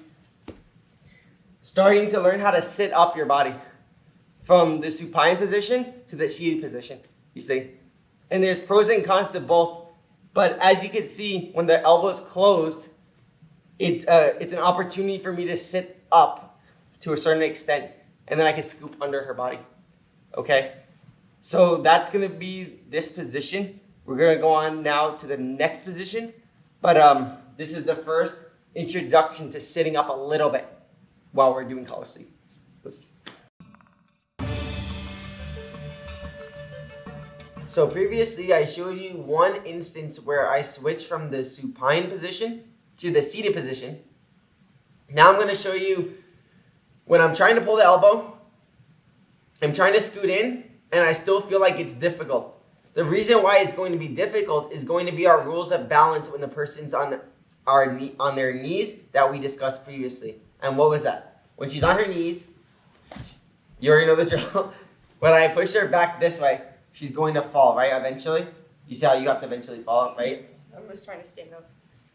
starting to learn how to sit up your body from the supine position to the seated position, you see? And there's pros and cons to both, but as you can see, when the elbow is closed, it's an opportunity for me to sit up to a certain extent, and then I can scoop under her body, okay? So that's gonna be this position. We're gonna go on now to the next position, but this is the first introduction to sitting up a little bit while we're doing collar sleeve. So previously I showed you one instance where I switched from the supine position to the seated position. Now I'm gonna show you when I'm trying to pull the elbow, I'm trying to scoot in, and I still feel like it's difficult. The reason why it's going to be difficult is going to be our rules of balance when the person's on their knees that we discussed previously. And what was that? When she's on her knees, you already know the drill. When I push her back this way, she's going to fall, right? Eventually. You see how you have to eventually fall, right? I'm just trying to stand up.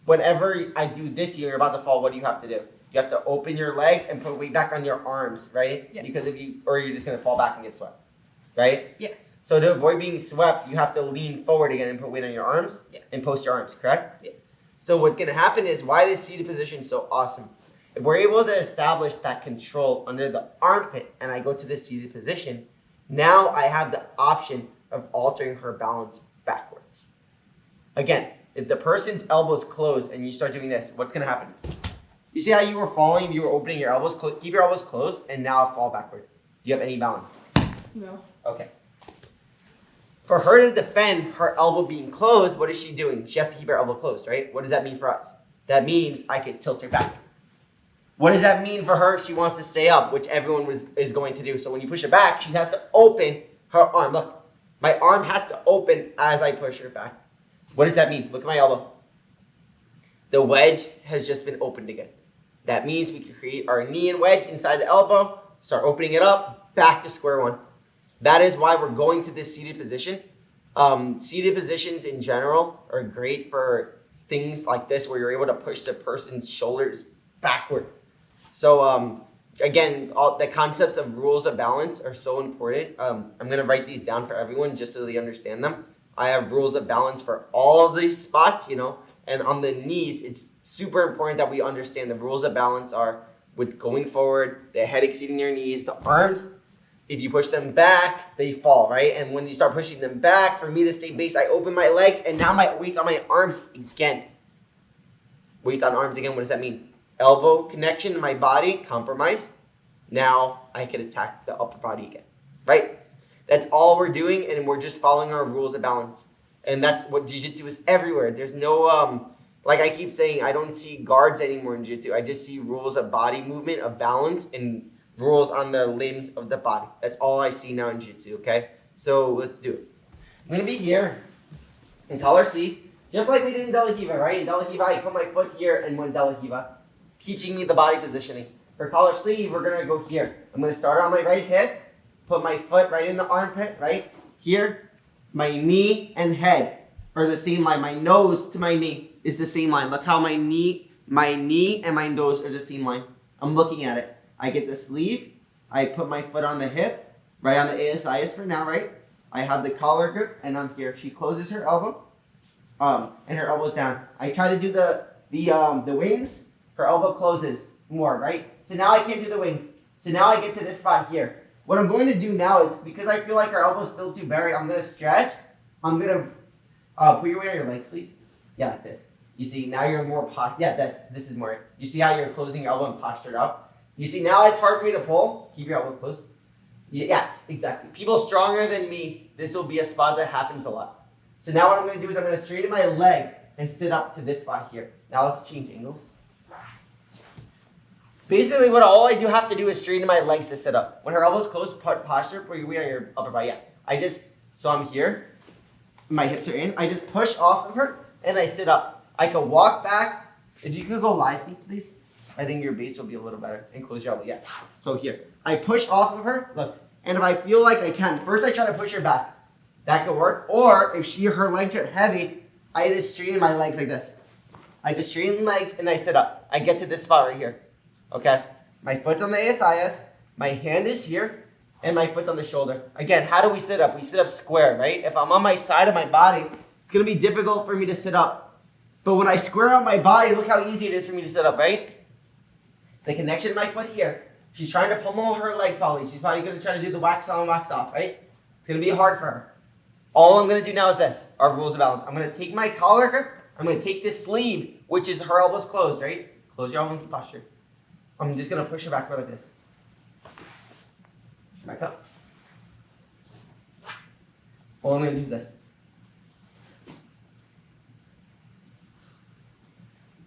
Whenever I do this, you're about to fall. What do you have to do? You have to open your legs and put weight back on your arms, right? Yes. Because or you're just gonna fall back and get swept, right? Yes. So to avoid being swept, you have to lean forward again and put weight on your arms. Yes. And post your arms, correct? Yes. So what's gonna happen is why this seated position is so awesome. If we're able to establish that control under the armpit and I go to the seated position, now I have the option of altering her balance backwards. Again, if the person's elbow is closed and you start doing this, what's gonna happen? You see how you were falling, you were opening your elbows, keep your elbows closed, and now fall backward. Do you have any balance? No. Okay. For her to defend her elbow being closed, what is she doing? She has to keep her elbow closed, right? What does that mean for us? That means I could tilt her back. What does that mean for her? She wants to stay up, which everyone is going to do. So when you push her back, she has to open her arm. Look, my arm has to open as I push her back. What does that mean? Look at my elbow. The wedge has just been opened again. That means we can create our knee and wedge inside the elbow, start opening it up, back to square one. That is why we're going to this seated position. Seated positions in general are great for things like this where you're able to push the person's shoulders backward. So again, all the concepts of rules of balance are so important. I'm going to write these down for everyone just so they understand them. I have rules of balance for all of these spots, and on the knees, it's super important that we understand the rules of balance are with going forward, the head exceeding your knees, the arms. If you push them back, they fall, right? And when you start pushing them back, for me to stay base, I open my legs, and now my weight's on my arms again. Weight's on arms again, what does that mean? Elbow connection to my body, compromised. Now I can attack the upper body again, right? That's all we're doing, and we're just following our rules of balance. And that's what jiu-jitsu is everywhere. There's no, like I keep saying, I don't see guards anymore in jiu-jitsu. I just see rules of body movement, of balance, and rules on the limbs of the body. That's all I see now in jiu-jitsu, okay? So let's do it. I'm going to be here in collar sleeve, just like we did in De La Riva, right? In De La Riva, I put my foot here and went De La Riva, teaching me the body positioning. For collar sleeve, we're going to go here. I'm going to start on my right hip, put my foot right in the armpit, right? Here, my knee and head. are the same line. My nose to my knee is the same line. Look how my knee and my nose are the same line. I'm looking at it. I get the sleeve. I put my foot on the hip, right on the ASIS for now, right? I have the collar grip, and I'm here. She closes her elbow, and her elbow's down. I try to do the wings. Her elbow closes more, right? So now I can't do the wings. So now I get to this spot here. What I'm going to do now is, because I feel like her elbow's still too buried, I'm going to stretch. I'm going to put your weight on your legs, please. Yeah, like this. You see, now you're more this is more. You see how you're closing your elbow and postured up? You see, now it's hard for me to pull. Keep your elbow closed. Yes, exactly. People stronger than me, this will be a spot that happens a lot. So now what I'm going to do is I'm going to straighten my leg and sit up to this spot here. Now let's change angles. Basically, all I do have to do is straighten my legs to sit up. When her elbow's closed, posture, put your weight on your upper body. Yeah. So I'm here. My hips are in. I just push off of her and I sit up. I can walk back. If you could go live feet, please. I think your base will be a little better. And close your elbow. Yeah. So here. I push off of her. Look. And if I feel like I can, first I try to push her back. That could work. Or if her legs are heavy, I just straighten my legs like this. I just straighten legs and I sit up. I get to this spot right here. Okay, my foot's on the ASIS, my hand is here, and my foot's on the shoulder. Again, how do we sit up? We sit up square, right? If I'm on my side of my body, it's going to be difficult for me to sit up. But when I square out my body, look how easy it is for me to sit up, right? The connection to my foot here. She's trying to pummel her leg probably. She's probably going to try to do the wax on, wax off, right? It's going to be hard for her. All I'm going to do now is this, our rules of balance. I'm going to take my collar grip. I'm going to take this sleeve, which is her elbows closed, right? Close your elbow and keep posture. I'm just going to push her backward like this. Back up. All I'm going to do is this.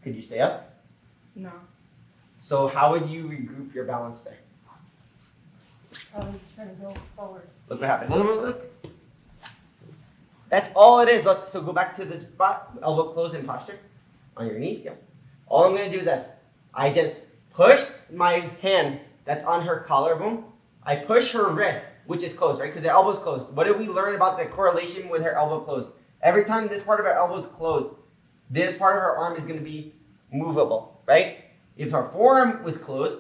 Could you stay up? No. So how would you regroup your balance there? I was trying to go forward. Look what happened. Look. That's all it is. Look, so go back to the spot. Elbow closed in posture. On your knees. Yeah. All I'm going to do is this. I just push my hand that's on her collarbone. I push her wrist, which is closed, right? Because the elbow's closed. What did we learn about the correlation with her elbow closed? Every time this part of her elbow is closed, this part of her arm is going to be movable, right? If her forearm was closed,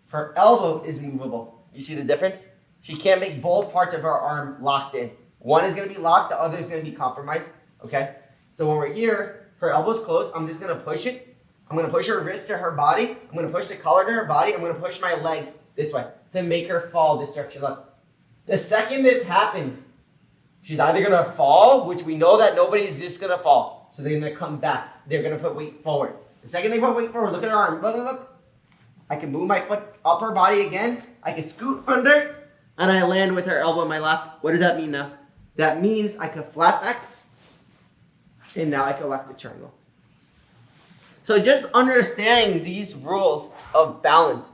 her elbow is movable. You see the difference? She can't make both parts of her arm locked in. One is going to be locked, the other is going to be compromised, okay? So when we're here, her elbow's closed. I'm just going to push it. I'm going to push her wrist to her body. I'm going to push the collar to her body. I'm going to push my legs this way to make her fall this direction. Look, the second this happens, she's either going to fall, which we know that nobody's just going to fall. So they're going to come back. They're going to put weight forward. The second they put weight forward, look at her arm. Look. I can move my foot up her body again. I can scoot under, and I land with her elbow in my lap. What does that mean now? That means I can flat back, and now I can lock the triangle. So just understanding these rules of balance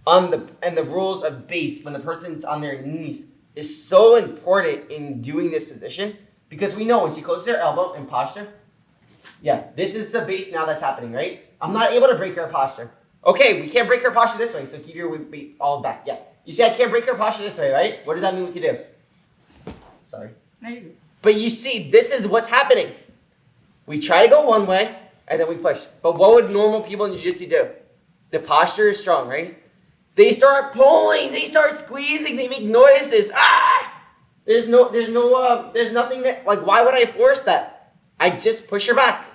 and the rules of base when the person's on their knees is so important in doing this position, because we know when she closes her elbow in posture, yeah, this is the base now that's happening, right? I'm not able to break her posture. Okay, we can't break her posture this way, so keep your weight all back. Yeah. You see, I can't break her posture this way, right? What does that mean we can do? Sorry. No, you're good. But you see, this is what's happening. We try to go one way, and then we push. But what would normal people in jiu-jitsu do? The posture is strong, right? They start pulling, they start squeezing, they make noises. There's nothing that, like, why would I force that? I just push her back.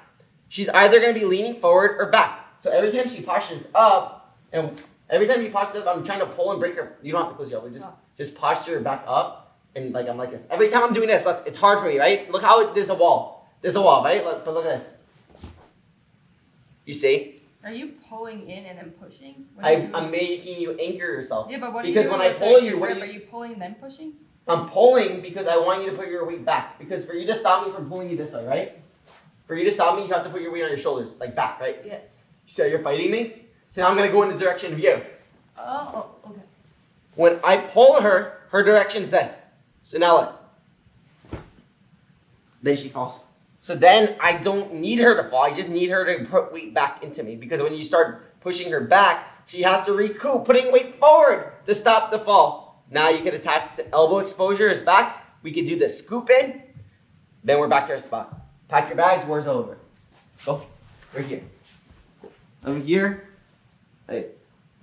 She's either going to be leaning forward or back. So every time she postures up, and every time you posture up, I'm trying to pull and break her. You don't have to close your elbow. Just posture her back up, and like I'm like this. Every time I'm doing this, look, it's hard for me, right? Look how there's a wall. There's a wall, right? But look at this. You see? Are you pulling in and then pushing? I'm making you anchor yourself. Yeah, but what do because you do when I pull you, are you pulling and then pushing? I'm pulling because I want you to put your weight back. Because for you to stop me from pulling you this way, right? For you to stop me, you have to put your weight on your shoulders, like back, right? Yes. So you're fighting me? So now I'm going to go in the direction of you. Oh, okay. When I pull her, her direction is this. So now look. Then she falls. So then I don't need her to fall. I just need her to put weight back into me. Because when you start pushing her back, she has to recoup, putting weight forward to stop the fall. Now you can attack the elbow exposure is back. We could do the scoop in. Then we're back to our spot. Pack your bags, war's over. Go. We're here. I'm here. Hey,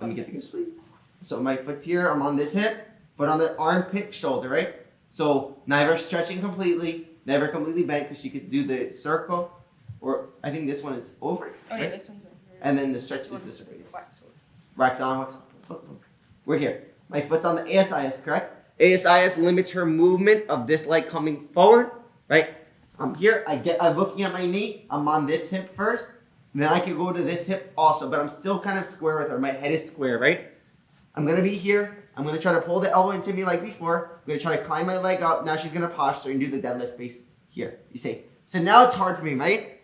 let me get the goose, please. So my foot's here, I'm on this hip, foot on the armpit, shoulder, right? So never stretching completely, never completely bent because you could do the circle, or I think this one is over. Oh, right? yeah, this one's over here. And then the stretch This is one's this way. wax one. Wax on, wax off. We're here. My foot's on the ASIS, correct? ASIS limits her movement of this leg coming forward, right? I'm here, I'm looking at my knee, I'm on this hip first, and then I can go to this hip also, but I'm still kind of square with her. My head is square, right? I'm gonna be here, I'm gonna try to pull the elbow into me like before, I'm gonna try to climb my leg up, now she's gonna posture and do the deadlift base here, you see? So now it's hard for me, right?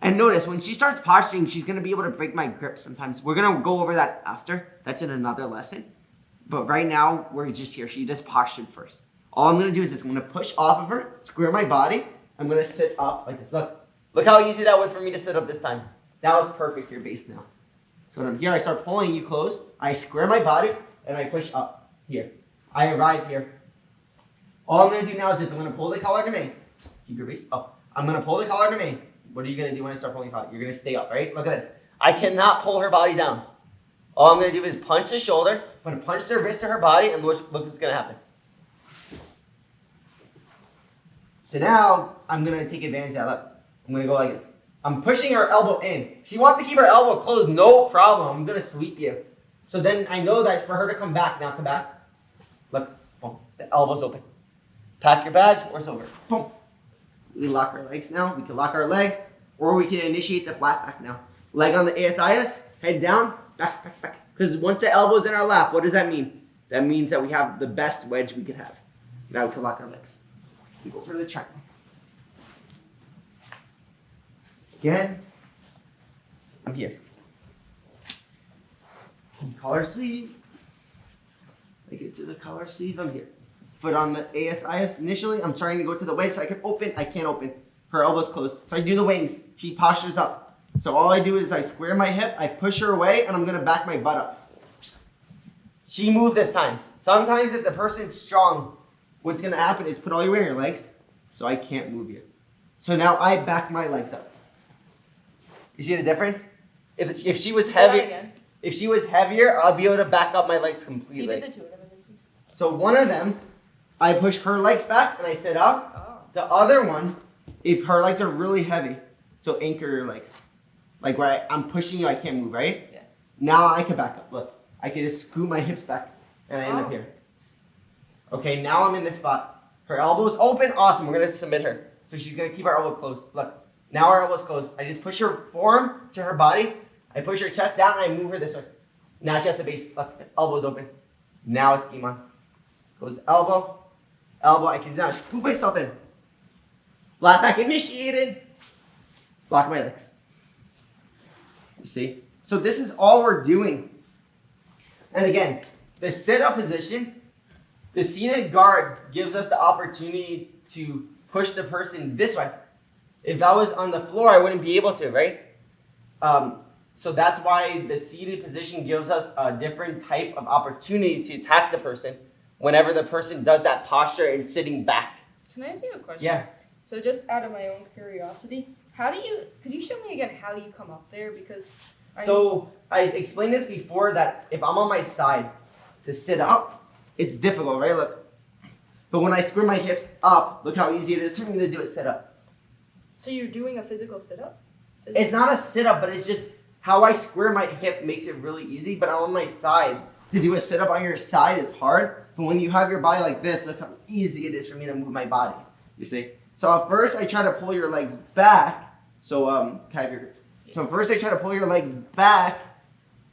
And notice, when she starts posturing, she's gonna be able to break my grip sometimes. We're gonna go over that after, that's in another lesson. But right now, we're just here, she just postured first. All I'm gonna do is this, I'm gonna push off of her, square my body, I'm gonna sit up like this. Look how easy that was for me to sit up this time. That was perfect, your base now. So when I'm here, I start pulling you close, I square my body, and I push up here. I arrive here. All I'm gonna do now is this, I'm gonna pull the collar to me. Keep your base up. I'm gonna pull the collar to me. What are you gonna do when I start pulling the collar? You're gonna stay up, right? Look at this. I cannot pull her body down. All I'm gonna do is punch the shoulder, I'm gonna punch the wrist to her body, and look what's gonna happen. So now, I'm going to take advantage of that. I'm going to go like this. I'm pushing her elbow in. She wants to keep her elbow closed, no problem. I'm going to sweep you. So then I know that for her to come back. Now come back. Look, boom, the elbow's open. Pack your bags, or it's over. Boom. We lock our legs now. We can lock our legs, or we can initiate the flat back now. Leg on the ASIS, head down, back, back, back. Because once the elbow's in our lap, what does that mean? That means that we have the best wedge we could have. Now we can lock our legs. We go for the triangle. Again, I'm here. Collar sleeve. I get to the collar sleeve, I'm here. Foot on the ASIS initially, I'm trying to go to the wedge so I can open, I can't open. Her elbow's closed. So I do the wings. She postures up. So all I do is I square my hip, I push her away, and I'm gonna back my butt up. She moved this time. Sometimes if the person's strong, what's gonna happen is put all your weight on your legs, so I can't move you. So now I back my legs up. You see the difference? If she was heavier, I'll be able to back up my legs completely. You did the two of them. So one of them, I push her legs back and I sit up. Oh. The other one, if her legs are really heavy, so anchor your legs. Like where I'm pushing you, I can't move, right? Yes. Now I can back up. Look, I can just scoot my hips back and I end up here. Okay, now I'm in this spot. Her elbow's open, awesome. We're gonna submit her. So she's gonna keep our elbow closed. Look, now our elbow's closed. I just push her forearm to her body. I push her chest down and I move her this way. Now she has the base. Look, elbow's open. Now it's Iman. Goes elbow, elbow. I can now scoop myself in. Flat back initiated. Lock my legs. You see? So this is all we're doing. And again, the sit-up position, the seated guard gives us the opportunity to push the person this way. If I was on the floor, I wouldn't be able to, right? So that's why the seated position gives us a different type of opportunity to attack the person whenever the person does that posture and sitting back. Can I ask you a question? Yeah. So just out of my own curiosity, could you show me again how you come up there? Because I explained this before that if I'm on my side to sit up, it's difficult, right? Look. But when I square my hips up, look how easy it is for me to do a sit-up. So you're doing a physical sit-up? It's not a sit-up, but it's just how I square my hip makes it really easy. But on my side, to do a sit-up on your side is hard. But when you have your body like this, look how easy it is for me to move my body. You see? So at first, I try to pull your legs back. So first I try to pull your legs back.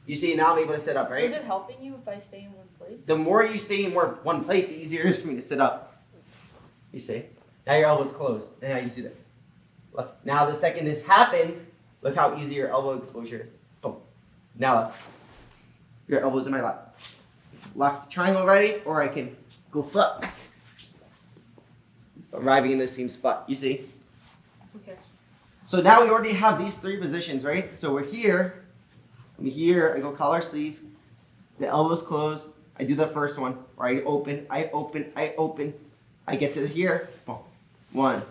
You see, now I'm able to sit up, right? So is it helping you if I stay in one place? The more you stay in one place, the easier it is for me to sit up. You see? Now your elbow's closed. And now you just do this. Look, now the second this happens, look how easy your elbow exposure is. Boom. Now look. Your elbow's in my lap. Lock the triangle ready, or I can go flip. Arriving in the same spot. You see? Okay. So now we already have these three positions, right? So we're here. I'm here. I go collar sleeve. The elbow's closed. I do the first one, where I open. I get to here. Boom. 1,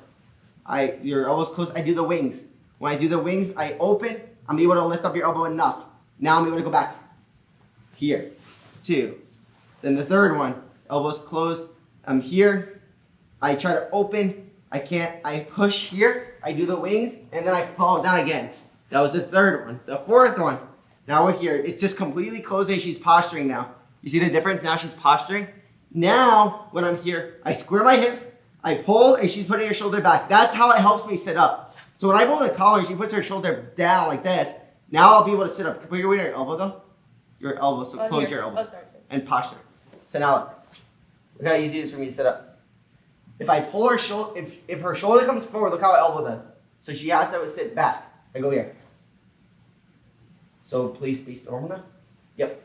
Your elbow's close. I do the wings. When I do the wings, I open. I'm able to lift up your elbow enough. Now I'm able to go back. Here. 2. Then the third one. Elbows closed. I'm here. I try to open. I can't. I push here. I do the wings. And then I fall down again. That was the third one. The fourth one. Now we're here. It's just completely closed and she's posturing now. You see the difference? Now she's posturing. Now, when I'm here, I square my hips. I pull and she's putting her shoulder back. That's how it helps me sit up. So when I pull the collar and she puts her shoulder down like this, now I'll be able to sit up. Put your weight on your elbow though. Your elbow, so close your elbow. Sorry. And posture. So now look how easy it is for me to sit up. If I pull her shoulder, if her shoulder comes forward, look how her elbow does. So she has to sit back. I go here. So please face normal now. Yep.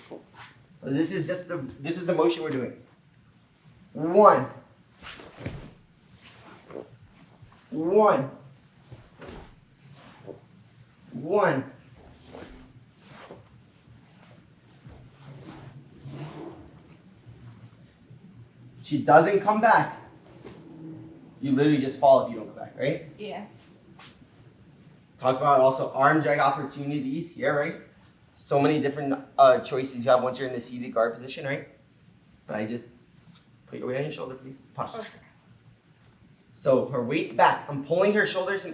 So this is the motion we're doing. 1. 1. 1. She doesn't come back. You literally just fall if you don't come back, right? Yeah. Talk about also arm drag opportunities here, right? So many different choices you have once you're in the seated guard position, right? But I just put your weight on your shoulder, please. Posture. Okay. So her weight's back. I'm pulling her shoulders.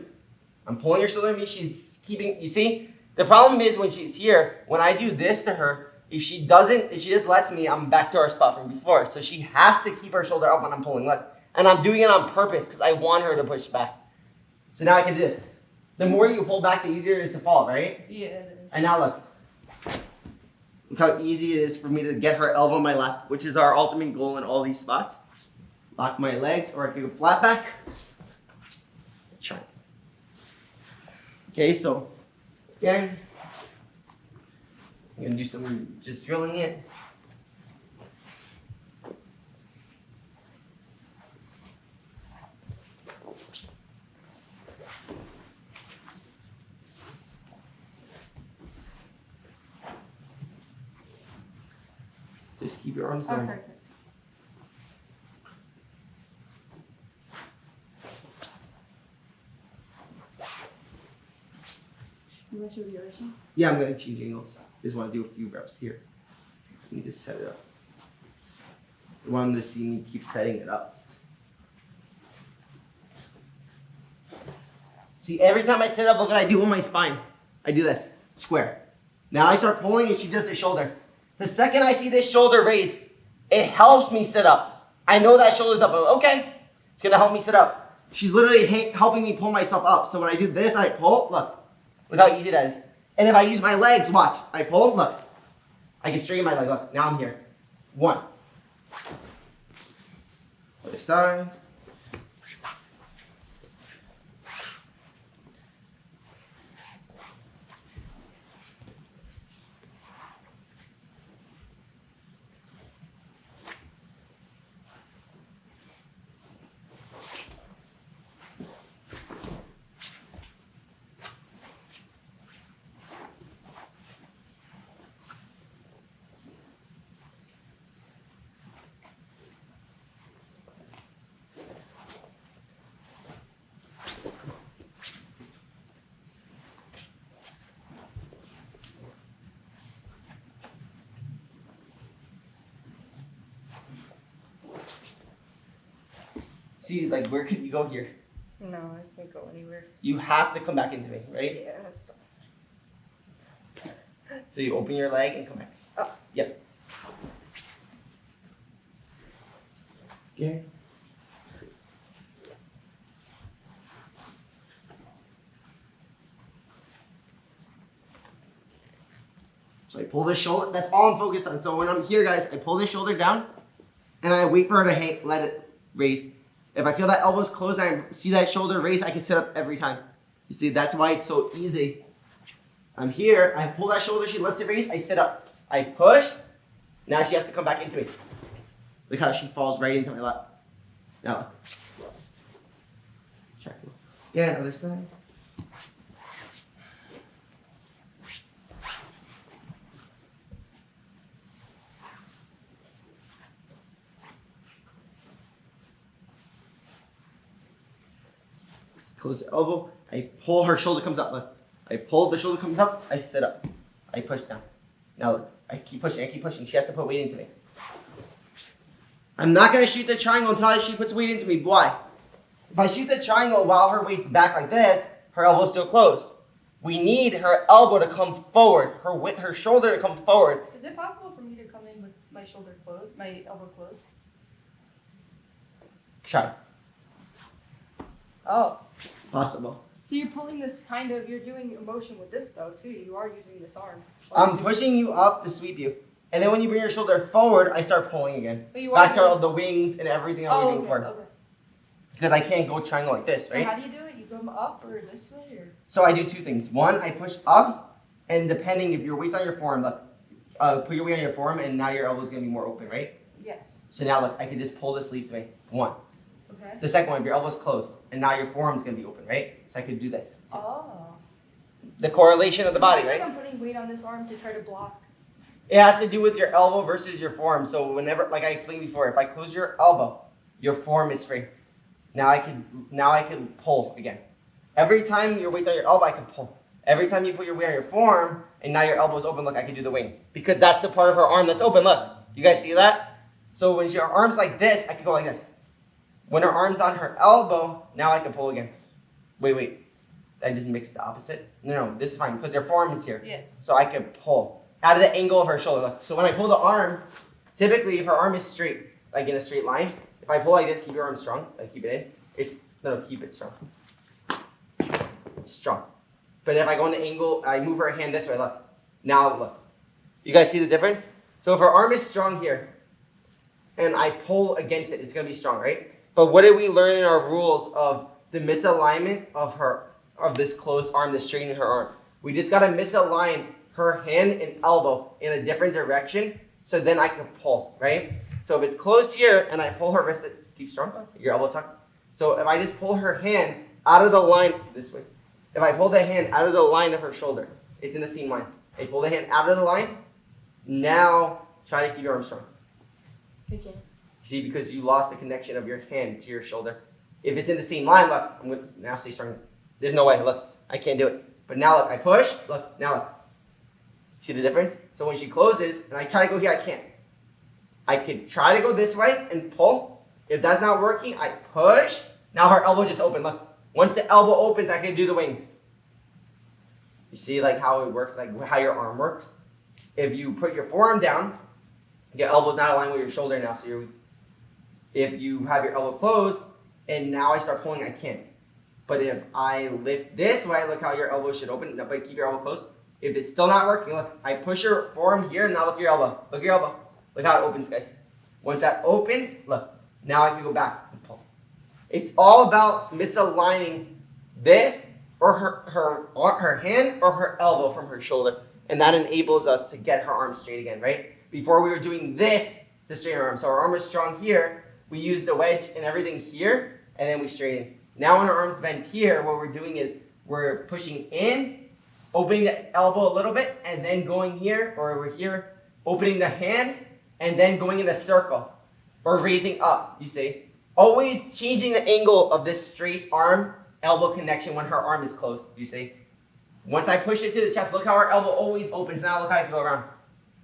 I'm pulling her shoulder. Me, she's keeping. You see, the problem is when she's here. When I do this to her, if she just lets me, I'm back to our spot from before. So she has to keep her shoulder up when I'm pulling. Look, and I'm doing it on purpose because I want her to push back. So now I can do this. The more you pull back, the easier it is to fall, right? Yeah, it is. And now look. Look how easy it is for me to get her elbow in my lap, which is our ultimate goal in all these spots. Lock my legs, or I can go flat back. Try. Okay, so again, I'm gonna do some just drilling it. Just keep your arms Oh, down. sorry. You want to show the other side? Yeah, I'm gonna change angles. Just want to do a few reps here. Let me just set it up. You want them to see me keep setting it up. See, every time I set up, look what I do with my spine. I do this, square. Now I start pulling and she does the shoulder. The second I see this shoulder raise, it helps me sit up. I know that shoulder's up. Okay, it's gonna help me sit up. She's literally helping me pull myself up. So when I do this, I pull, look how easy that is. And if I use my legs, watch, I pull, look. I can straighten my leg, look, now I'm here. 1. Other side. See, like, where could you go here? No, I can't go anywhere. You have to come back into me, right? Yeah, that's. So you open your leg and come back. Oh. Yep. Okay. So I pull this shoulder. That's all I'm focused on. So when I'm here, guys, I pull this shoulder down, and I wait for her to hang, let it raise. If I feel that elbow's closed, I see that shoulder raise, I can sit up every time. You see, that's why it's so easy. I'm here, I pull that shoulder, she lets it raise, I sit up. I push, now she has to come back into me. Look how she falls right into my lap. Now look. Check. Yeah, other side. close the elbow. I pull, her shoulder comes up. Look, I pull, the shoulder comes up. I sit up. I push down. Now look, I keep pushing. I keep pushing. She has to put weight into me. I'm not gonna shoot the triangle until she puts weight into me. Why? If I shoot the triangle while her weight's back like this, her elbow's still closed. We need her elbow to come forward, her shoulder to come forward. Is it possible for me to come in with my shoulder closed, my elbow closed? Try. Oh. Possible. So you're pulling this you're doing a motion with this though too. You are using this arm. I'm pushing you up to sweep you. And then when you bring your shoulder forward, I start pulling again. But you back to all the wings and everything I'm waiting for. Okay. Because I can't go triangle like this, right? So how do you do it? You go up or this way or? So I do two things. One, I push up, and depending if your weight's on your forearm, look, put your weight on your forearm, and now your elbow's gonna be more open, right? Yes. So now look, I can just pull the sleeve to me. One. Okay. The second one, if your elbow's closed, and now your forearm's gonna be open, right? So I could do this. Oh. The correlation of the body, I feel right? like I'm putting weight on this arm to try to block. It has to do with your elbow versus your forearm. So whenever, like I explained before, if I close your elbow, your forearm is free. Now I can pull again. Every time your weight's on your elbow, I can pull. Every time you put your weight on your forearm, and now your elbow's open, look, I can do the wing. Because that's the part of her arm that's open, look. You guys see that? So when your arm's like this, I can go like this. When her arm's on her elbow, now I can pull again. Wait. I just mixed the opposite. No, this is fine, because your forearm is here. Yes. So I can pull out of the angle of her shoulder. Look. So when I pull the arm, typically if her arm is straight, like in a straight line, if I pull like this, keep your arm strong, like keep it in. Keep it strong. It's strong. But if I go in the angle, I move her hand this way, look. Now look. You guys see the difference? So if her arm is strong here, and I pull against it, it's gonna be strong, right? But what did we learn in our rules of the misalignment of this closed arm, the straightening her arm? We just gotta misalign her hand and elbow in a different direction, so then I can pull, right? So if it's closed here and I pull her wrist, keep strong, your elbow tucked. So if I just pull her hand out of the line, this way. If I pull the hand out of the line of her shoulder, it's in the seam line. I pull the hand out of the line, now try to keep your arm strong. Okay. See, because you lost the connection of your hand to your shoulder. If it's in the same line, look, I'm going to now stay strong. There's no way, look, I can't do it. But now look, I push, look, now look. See the difference? So when she closes, and I try to go here, I can't. I could try to go this way and pull. If that's not working, I push. Now her elbow just open, look. Once the elbow opens, I can do the wing. You see like how it works, like how your arm works? If you put your forearm down, your elbow's not aligned with your shoulder now, so if you have your elbow closed, and now I start pulling, I can't. But if I lift this way, look how your elbow should open, but keep your elbow closed. If it's still not working, look, I push your forearm here, and now look at your elbow. Look at your elbow. Look how it opens, guys. Once that opens, look, now I can go back and pull. It's all about misaligning this or her hand or her elbow from her shoulder. And that enables us to get her arm straight again, right? Before we were doing this to straighten her arm. So our arm is strong here. We use the wedge and everything here, and then we straighten. Now when our arm's bent here, what we're doing is we're pushing in, opening the elbow a little bit, and then going here, or over here, opening the hand, and then going in the circle, or raising up, you see. Always changing the angle of this straight arm elbow connection when her arm is closed, you see. Once I push it to the chest, look how her elbow always opens. Now look how I can go around.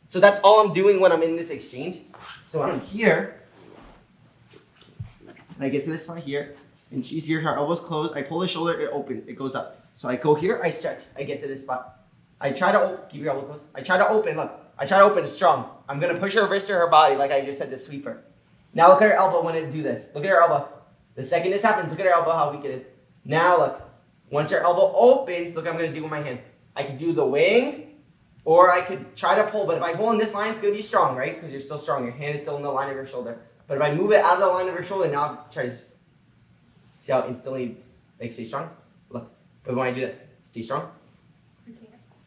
So that's all I'm doing when I'm in this exchange. So when I'm here, I get to this spot here, and she's here, her elbow's closed. I pull the shoulder, it opens, it goes up. So I go here, I stretch, I get to this spot. I try to keep your elbow closed. I try to open, look. I try to open, it's strong. I'm gonna push her wrist to her body, like I just said, to sweep her. Now look at her elbow when I do this. Look at her elbow. The second this happens, look at her elbow, how weak it is. Now look, once her elbow opens, look what I'm gonna do with my hand. I could do the wing, or I could try to pull, but if I pull in this line, it's gonna be strong, right? Because you're still strong, your hand is still in the line of your shoulder. But if I move it out of the line of her shoulder, now I'll try to, see how instantly it stay strong? Look, but when I do this, stay strong.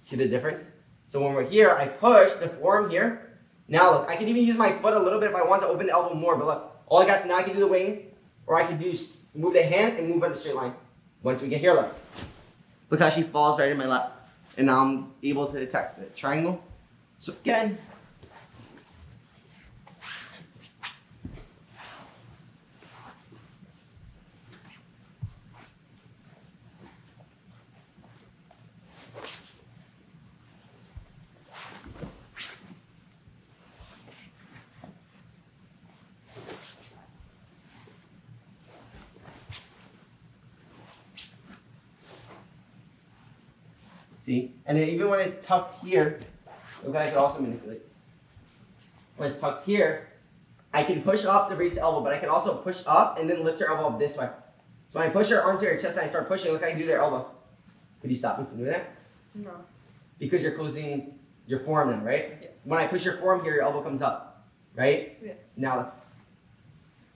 See the difference? So when we're here, I push the forearm here. Now look, I can even use my foot a little bit if I want to open the elbow more, but look, all I got, now I can do the wing, or I can do move the hand and move on the straight line. Once we get here, look. Look how she falls right in my lap. And now I'm able to detect the triangle. So again, See? And then even when it's tucked here, look, I can also manipulate. When it's tucked here, I can push up to raise the elbow, but I can also push up and then lift her elbow up this way. So when I push her arm to her chest and I start pushing, look, I can do their elbow. Could you stop me from doing that? No. Because you're closing your forearm now, right? Yeah. When I push your forearm here, your elbow comes up, right? Yeah. Now look.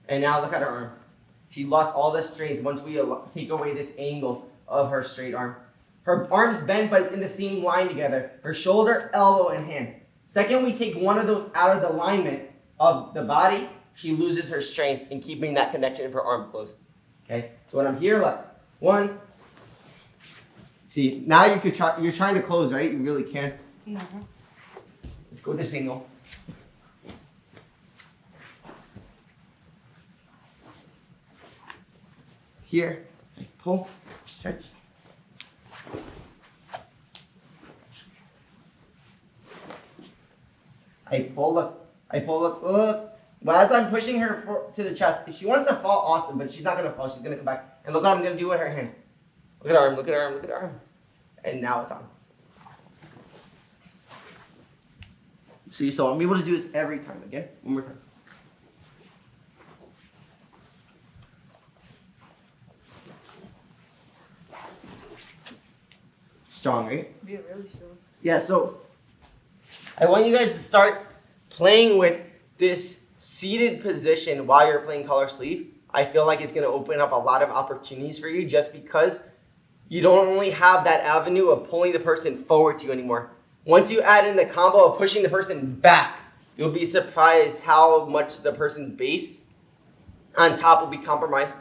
And now look at her arm. She lost all the strength once we take away this angle of her straight arm. Her arm's bent, but it's in the same line together. Her shoulder, elbow, and hand. Second, we take one of those out of the alignment of the body, she loses her strength in keeping that connection of her arm closed. Okay? So when I'm here, look. 1. See, now you're trying to close, right? You really can't. Mm-hmm. Let's go this angle. Here, pull, stretch. I pull, look. But as I'm pushing her to the chest, if she wants to fall, awesome, but she's not going to fall. She's going to come back. And look what I'm going to do with her hand. Look at her arm, look at her arm, look at her arm. And now it's on. See, so I'm able to do this every time, again? One more time. Strong, right? Yeah, really strong. Yeah, so I want you guys to start playing with this seated position while you're playing collar sleeve. I feel like it's going to open up a lot of opportunities for you just because you don't only have that avenue of pulling the person forward to you anymore. Once you add in the combo of pushing the person back, you'll be surprised how much the person's base on top will be compromised.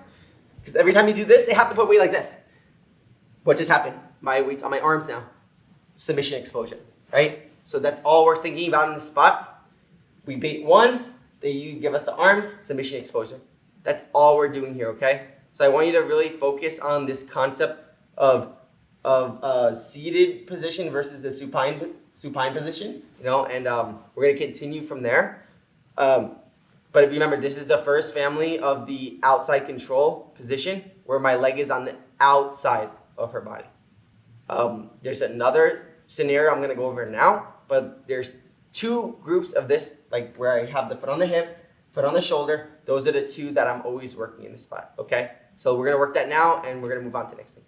Because every time you do this, they have to put weight like this. What just happened? My weight's on my arms now. Submission exposure, right? So that's all we're thinking about in this spot. We bait 1, then you give us the arms, submission exposure. That's all we're doing here, okay? So I want you to really focus on this concept of seated position versus the supine position, you know, and we're going to continue from there. But if you remember, this is the first family of the outside control position where my leg is on the outside of her body. There's another scenario I'm going to go over now, but there's 2 groups of this, like where I have the foot on the hip, foot on the shoulder. Those are the 2 that I'm always working in this spot, okay? So we're going to work that now, and we're going to move on to the next thing.